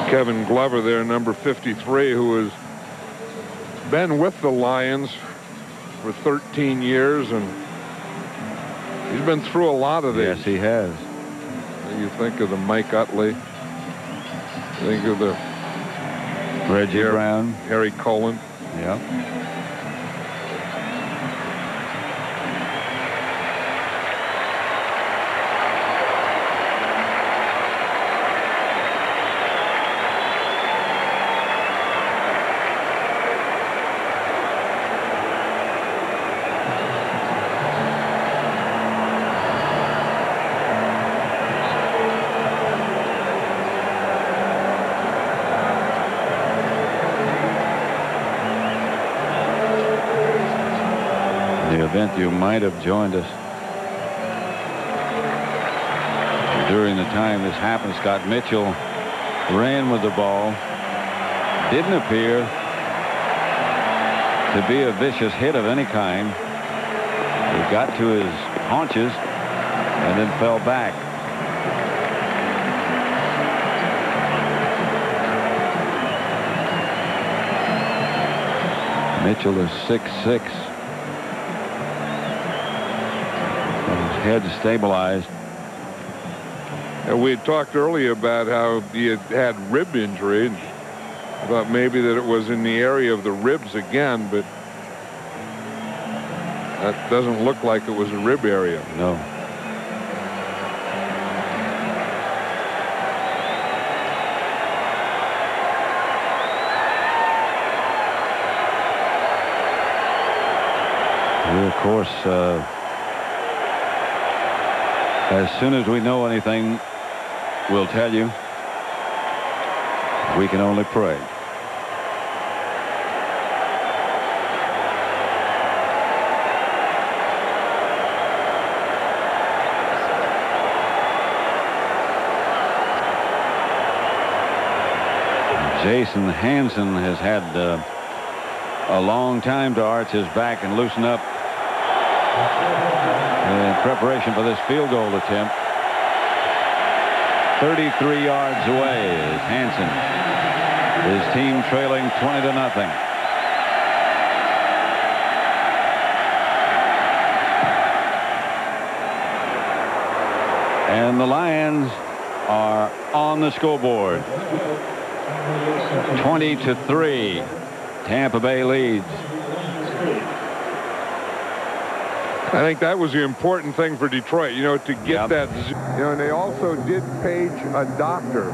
S2: Kevin Glover there, number 53, who has been with the Lions for 13 years, and he's been through a lot of this.
S1: Yes, he has.
S2: You think of the Mike Utley, think of the
S1: Reggie Brown,
S2: Harry Cullen.
S1: Yeah. You might have joined us during the time this happened. Scott Mitchell ran with the ball. Didn't appear to be a vicious hit of any kind. He got to his haunches and then fell back. Mitchell is 6'6". Head stabilized.
S2: And we had talked earlier about how he had rib injury. I thought maybe that it was in the area of the ribs again, but that doesn't look like it was a rib area.
S1: No. We, of course, as soon as we know anything, we'll tell you. We can only pray. Jason Hansen has had a long time to arch his back and loosen up in preparation for this field goal attempt. 33 yards away is Hansen. His team trailing 20-0. And the Lions are on the scoreboard. 20-3. Tampa Bay leads.
S2: I think that was the important thing for Detroit, you know, to get that. You know, and they also did page a doctor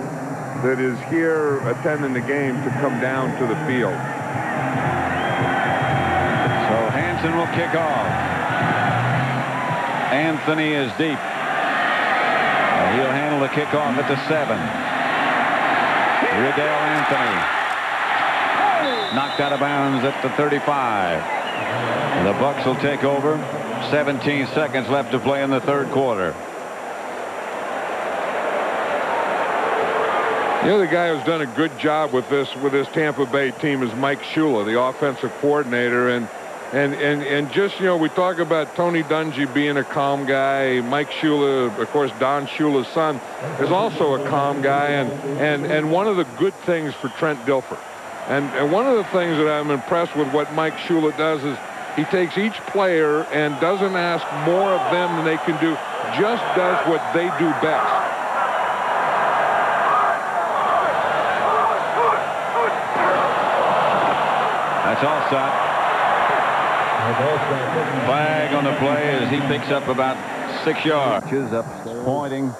S2: that is here attending the game to come down to the field.
S1: So Hansen will kick off. Anthony is deep. He'll handle the kickoff at the 7. Riddell Anthony knocked out of bounds at the 35. The Bucs will take over. 17 seconds left to play in the third quarter.
S2: You know, the guy who's done a good job with this Tampa Bay team is Mike Shula, the offensive coordinator, and just, you know, we talk about Tony Dungy being a calm guy. Mike Shula, of course, Don Shula's son, is also a calm guy, and one of the good things for Trent Dilfer, and one of the things that I'm impressed with what Mike Shula does is he takes each player and doesn't ask more of them than they can do, just does what they do best.
S1: That's all set. Flag on the play as he picks up about 6 yards. Up pointing.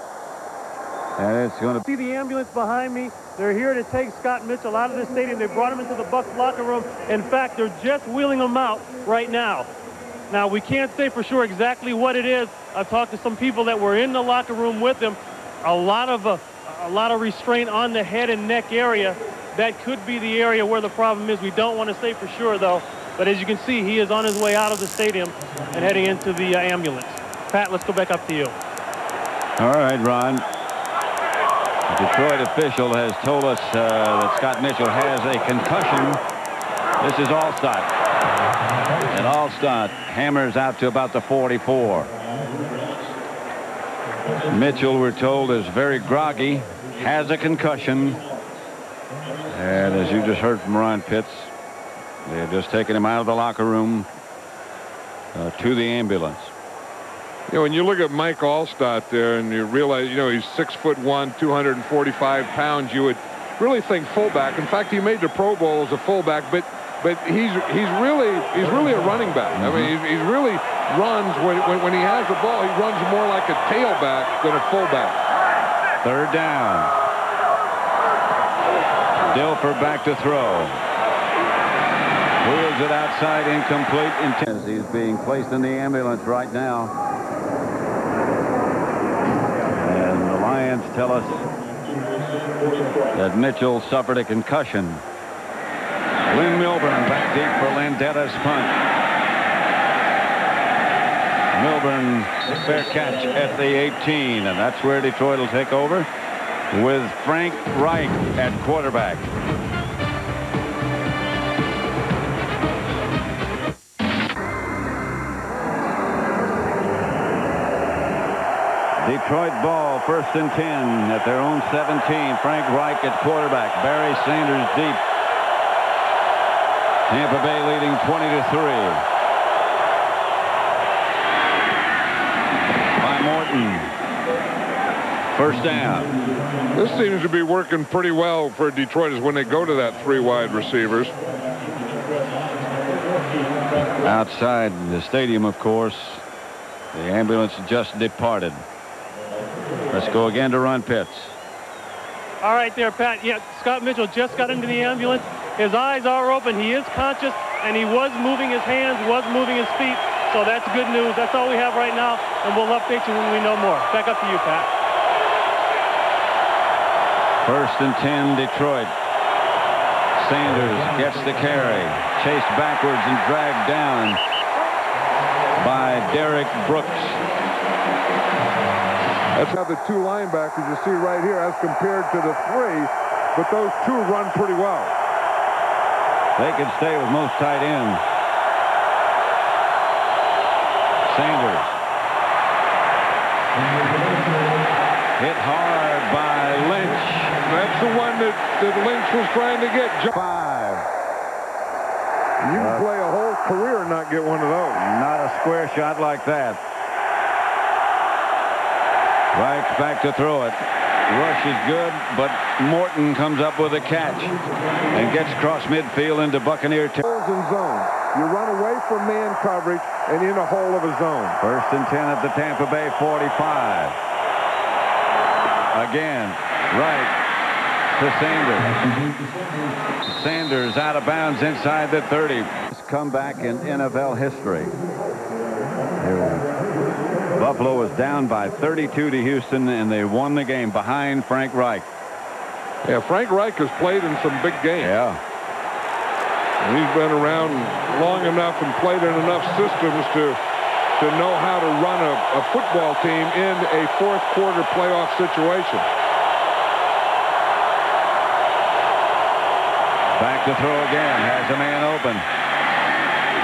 S1: And it's going to
S5: see the ambulance behind me. They're here to take Scott Mitchell out of the stadium. They brought him into the Bucs locker room. In fact, they're just wheeling him out right now. Now, we can't say for sure exactly what it is. I've talked to some people that were in the locker room with him. A lot of restraint on the head and neck area. That could be the area where the problem is. We don't want to say for sure, though. But as you can see, he is on his way out of the stadium and heading into the ambulance. Pat, let's go back up to you.
S1: All right, Ron. Detroit official has told us that Scott Mitchell has a concussion. This is Allstott. And Allstott hammers out to about the 44. Mitchell, we're told, is very groggy, has a concussion. And as you just heard from Ron Pitts, they're just taking him out of the locker room to the ambulance.
S2: You know, when you look at Mike Allstott there and you realize, you know, he's 6'1", 245 pounds, you would really think fullback. In fact, he made the Pro Bowl as a fullback, but he's really a running back. I mean, he really runs when he has the ball. He runs more like a tailback than a fullback.
S1: Third down. Dilfer back to throw. Wheels it outside, incomplete. He's being placed in the ambulance right now. And the Lions tell us that Mitchell suffered a concussion. Lynn Milburn back deep for Landetta's punt. Milburn, fair catch at the 18, and that's where Detroit will take over with Frank Reich at quarterback. Detroit ball, 1st and 10 at their own 17. Frank Reich at quarterback. Barry Sanders deep. Tampa Bay leading 20-3. By Morton. 1st down.
S2: This seems to be working pretty well for Detroit is when they go to that 3 wide receivers.
S1: Outside the stadium, of course, the ambulance just departed. Let's go again to Ron Pitts.
S5: All right there, Pat. Yeah, Scott Mitchell just got into the ambulance. His eyes are open. He is conscious, and he was moving his hands, was moving his feet. So that's good news. That's all we have right now, and we'll update you when we know more. Back up to you, Pat.
S1: 1st and 10, Detroit. Sanders gets the carry. Chased backwards and dragged down by Derek Brooks.
S2: That's how the 2 linebackers you see right here as compared to the 3, but those 2 run pretty well.
S1: They can stay with most tight ends. Sanders. Hit hard by Lynch.
S2: That's the one that Lynch was trying to get.
S1: 5.
S2: You can play a whole career and not get one of those.
S1: Not a square shot like that. Reich's back to throw it. Rush is good, but Morton comes up with a catch and gets across midfield into Buccaneer territory.
S2: In zone. You run away from man coverage and in a hole of a zone.
S1: 1st and 10 at the Tampa Bay 45. Again, Reich to Sanders. Sanders out of bounds inside the 30. Comeback in NFL history. Buffalo was down by 32 to Houston, and they won the game behind Frank Reich.
S2: Yeah, Frank Reich has played in some big games.
S1: Yeah.
S2: And he's been around long enough and played in enough systems to know how to run a football team in a 4th quarter playoff situation.
S1: Back to throw again. Has a man open.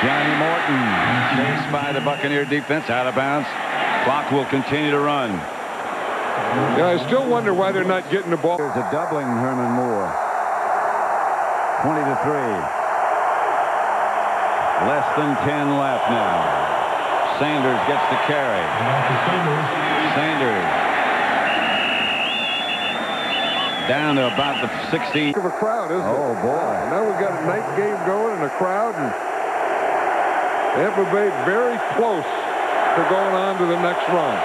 S1: Johnny Morton chased by the Buccaneer defense, out of bounds. Clock will continue to run.
S2: Yeah, I still wonder why they're not getting the ball.
S1: There's a doubling Herman Moore. 20-3. Less than 10 left now. Sanders gets the carry. Sanders down to about the 16.
S2: Of a crowd, isn't it?
S1: Oh boy!
S2: Now we've got a night game going and a crowd, and Tampa Bay very close to going on to the next run.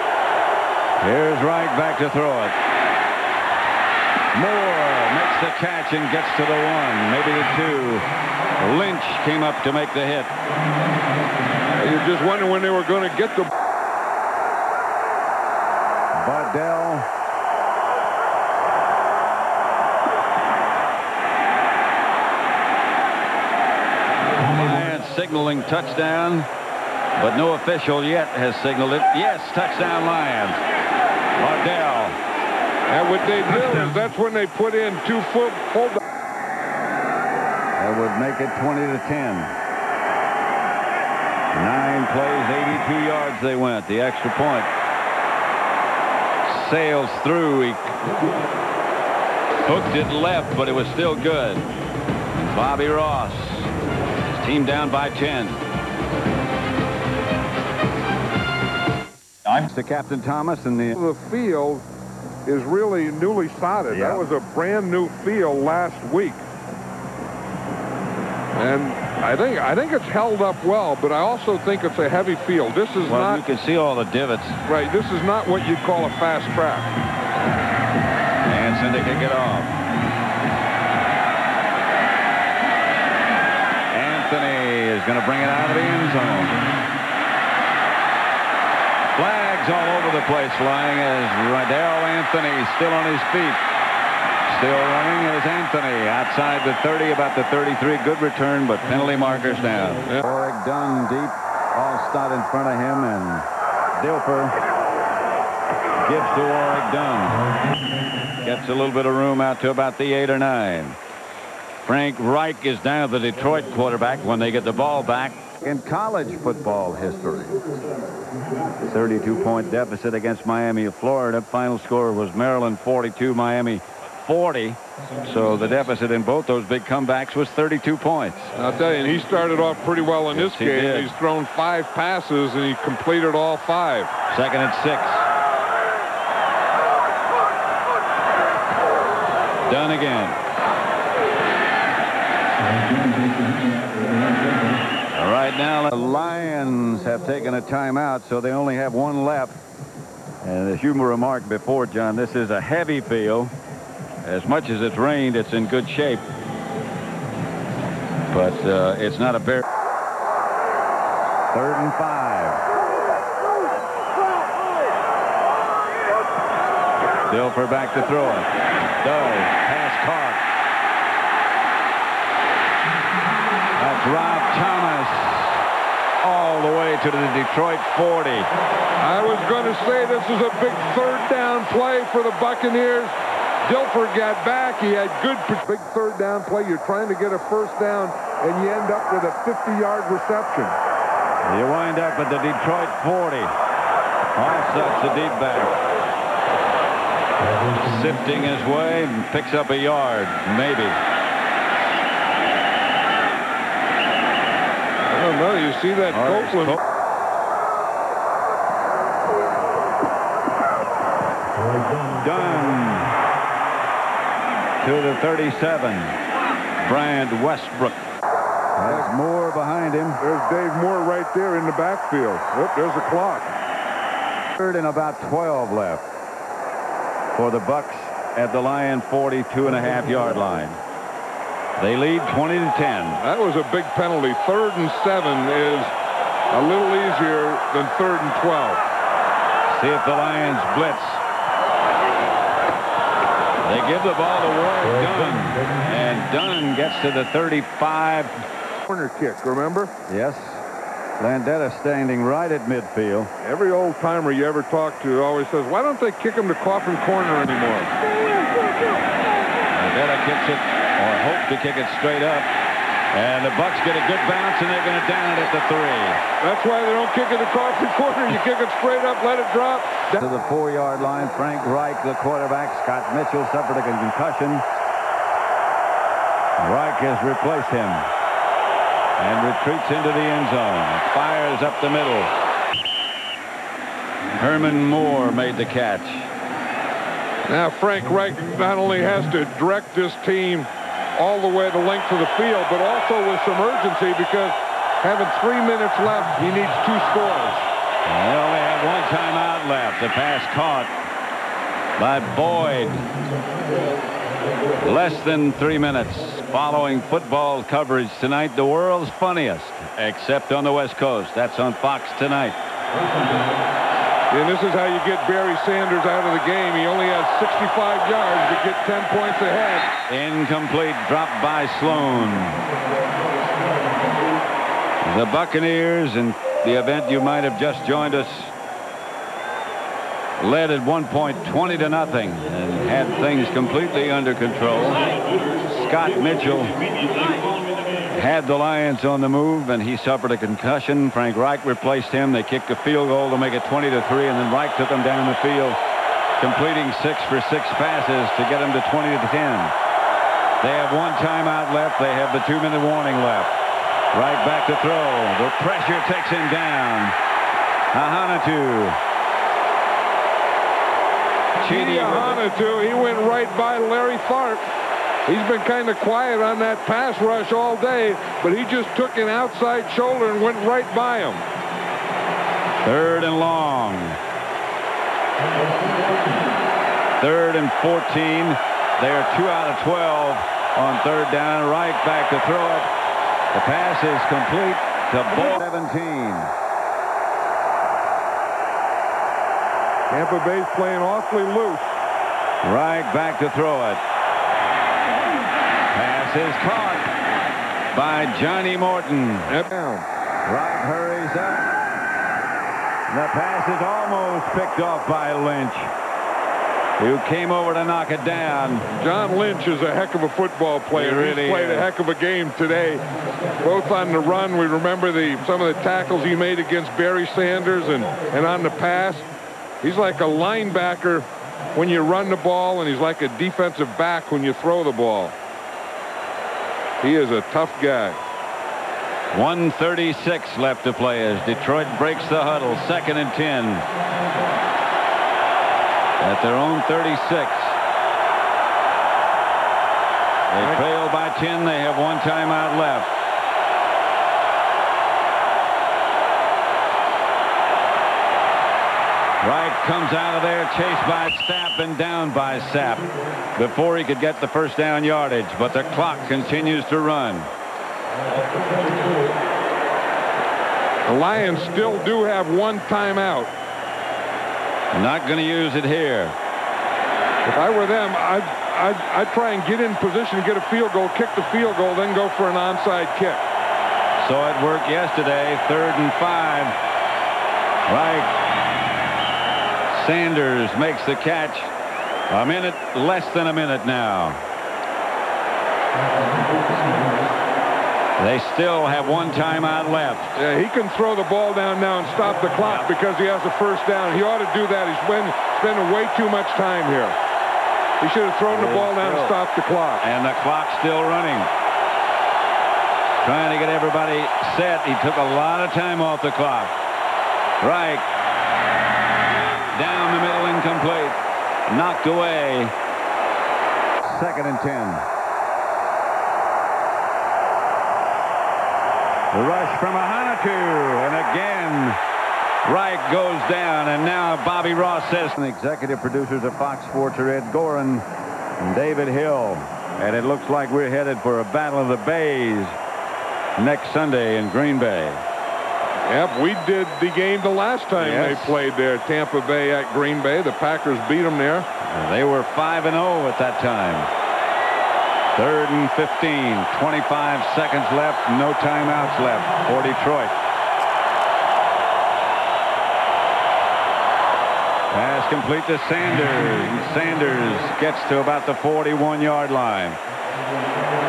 S1: Here's Reich back to throw it. Moore makes the catch and gets to the 1, maybe the 2. Lynch came up to make the hit.
S2: You're just wondering when they were going to get the...
S1: Bardell. Lions signaling touchdown, but no official yet has signaled it. Yes, touchdown Lions. Bardell
S2: And what they did is that's when they put in two fullbacks.
S1: That would make it 20-10. 9 plays, 82 yards they went. The extra point sails through. He hooked it left, but it was still good. Bobby Ross, his team down by 10. To Captain Thomas, and the
S2: field is really newly sodded.
S1: Yeah.
S2: That was a brand new field last week. And I think it's held up well, but I also think it's a heavy field. This is not.
S1: You can see all the divots.
S2: Right. This is not what you'd call a fast track.
S1: Hanson to kick it off. Anthony is going to bring it out of the end zone. Flags all over the place flying as Darrell Anthony still on his feet. Still running is Anthony outside the 30, about the 33. Good return, but penalty markers down.
S2: Yep.
S1: Warwick Dunn deep. Allstott in front of him, and Dilfer gives to Warwick Dunn. Gets a little bit of room out to about the 8 or 9. Frank Reich is now the Detroit quarterback when they get the ball back. In college football history, 32-point deficit against Miami of Florida. Final score was Maryland 42, Miami 40. So the deficit in both those big comebacks was 32 points.
S2: I'll tell you, and he started off pretty well in this
S1: he
S2: game.
S1: did.
S2: He's thrown 5 passes, and he completed all 5.
S1: Second and 6. Done again. Right now, the Lions have taken a timeout, so they only have 1 left. And as you remarked before, John, this is a heavy field. As much as it's rained, it's in good shape. But it's not a very... 3rd and 5. Dilfer back to throw it. Does. Pass caught. That's Rob Thomas all the way to the Detroit 40.
S2: I was going to say this is a big 3rd down play for the Buccaneers. Dilfer got back. He had good big 3rd down play. You're trying to get a 1st down, and you end up with a 50-yard reception.
S1: You wind up at the Detroit 40. Offsets the deep back. Sifting his way and picks up a yard, maybe.
S2: I don't know. You see that Copeland.
S1: Done to the 37. Bryant Westbrook has Moore behind him.
S2: There's Dave Moore right there in the backfield. Oh, there's a clock.
S1: 3rd and about 12 left for the Bucs at the Lion 42.5-yard line. They lead 20-10.
S2: That was a big penalty. 3rd and 7 is a little easier than 3rd and 12.
S1: See if the Lions blitz. They give the ball to Warwick Dunn, and Dunn gets to the 35.
S2: Corner kick, remember?
S1: Yes. Landetta standing right at midfield.
S2: Every old timer you ever talk to always says, why don't they kick him to Coffin Corner anymore?
S1: Landetta kicks it, or hope to kick it straight up. And the Bucs get a good bounce, and they're going to down it at the 3.
S2: That's why they don't kick it to Coffin Corner. You kick it straight up, let it drop.
S1: To the 4-yard line, Frank Reich, the quarterback. Scott Mitchell suffered a concussion. Reich has replaced him and retreats into the end zone. Fires up the middle. Herman Moore made the catch.
S2: Now Frank Reich not only has to direct this team all the way the length of the field, but also with some urgency, because having 3 minutes left, he needs 2 scores.
S1: They only have 1 timeout left. The pass caught by Boyd. Less than 3 minutes following football coverage tonight. The world's funniest, except on the West Coast. That's on Fox tonight.
S2: And this is how you get Barry Sanders out of the game. He only has 65 yards to get 10 points ahead.
S1: Incomplete, dropped by Sloan. The Buccaneers, in the event you might have just joined us, led at one point 20-0 and had things completely under control. Scott Mitchell had the Lions on the move, and he suffered a concussion. Frank Reich replaced him. They kicked a field goal to make it 20-3, and then Reich took them down the field, completing 6 for 6 passes to get them to 20-10. They have one timeout left. They have the 2-minute warning left. Reich back to throw. The pressure takes him down. Ahanatu.
S2: Ahanatu, he went right by Larry Tharp. He's been kind of quiet on that pass rush all day, but he just took an outside shoulder and went right by him.
S1: 3rd and long. 3rd and 14. They're 2 out of 12 on 3rd down. Reich back to throw it. The pass is complete to ball 17.
S2: Tampa Bay's playing awfully loose.
S1: Reich back to throw it. Pass is caught by Johnny Morton. Reich hurries up. The pass is almost picked off by Lynch, who came over to knock it down.
S2: John Lynch is a heck of a football player.
S1: Really
S2: He's played a heck of a game today, both on the run. We remember some of the tackles he made against Barry Sanders, and on the pass. He's like a linebacker when you run the ball, and he's like a defensive back when you throw the ball. He is a tough guy.
S1: 1:36 left to play as Detroit breaks the huddle. 2nd and 10. At their own 36. They trail by 10. They have one timeout left. Reich comes out of there, chased by Sapp and down by Sapp before he could get the first down yardage, but the clock continues to run.
S2: The Lions still do have one timeout.
S1: Not going to use it here.
S2: If I were them, I'd try and get in position to get a field goal, kick the field goal, then go for an onside kick.
S1: Saw it work yesterday. 3rd and 5. Reich. Sanders makes the catch. A minute, less than a minute now. They still have one timeout left.
S2: Yeah, he can throw the ball down now and stop the clock because he has a first down. He ought to do that. He's spending way too much time here. He should have thrown the ball down and stopped the clock.
S1: And the clock's still running. Trying to get everybody set. He took a lot of time off the clock. Reich. Down the middle, incomplete. Knocked away. 2nd and 10. The rush from Ahanatu, and again Reich goes down, and now Bobby Ross says. The executive producers of Fox Sports are Ed Gorin and David Hill, and it looks like we're headed for a battle of the Bays next Sunday in Green Bay.
S2: Yep, we did the game the last time they played there, Tampa Bay at Green Bay. The Packers beat them there.
S1: They were 5-0 at that time. 3rd and 15. 25 seconds left. No timeouts left for Detroit. Pass complete to Sanders. Sanders gets to about the 41-yard line.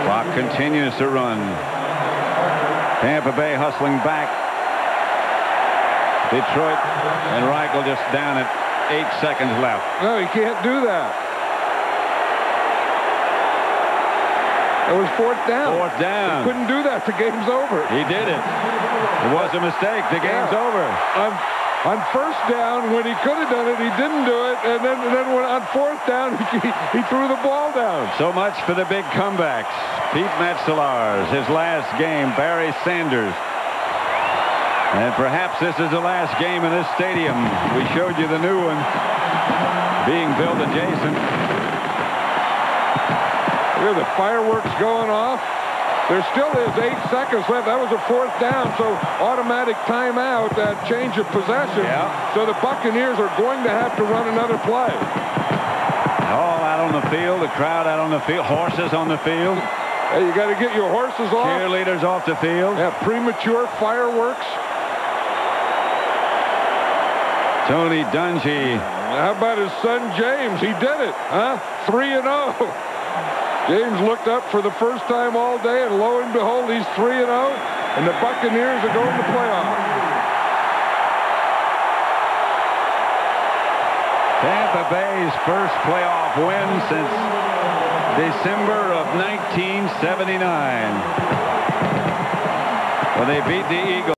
S1: Clock continues to run. Tampa Bay hustling back. Detroit and Reich will just down it. 8 seconds left.
S2: No, he can't do that. It was 4th down.
S1: 4th down.
S2: He couldn't do that. The game's over.
S1: He did it. It was a mistake. The game's over.
S2: On 1st down, when he could have done it, he didn't do it. And then when on 4th down, he threw the ball down.
S1: So much for the big comebacks. Pete Metzelaars, his last game. Barry Sanders. And perhaps this is the last game in this stadium. We showed you the new one being built adjacent.
S2: Look at the fireworks going off. There still is 8 seconds left. That was a 4th down, so automatic timeout, change of possession.
S1: Yeah.
S2: So the Buccaneers are going to have to run another play.
S1: All out on the field, the crowd out on the field, horses on the field.
S2: Hey, you got to get your horses off.
S1: Cheerleaders off the field.
S2: Yeah, premature fireworks.
S1: Tony Dungy.
S2: How about his son James? He did it, huh? 3-0. James looked up for the first time all day, and lo and behold, he's 3-0, and the Buccaneers are going to playoffs.
S1: Tampa Bay's first playoff win since December of 1979, when they beat the Eagles.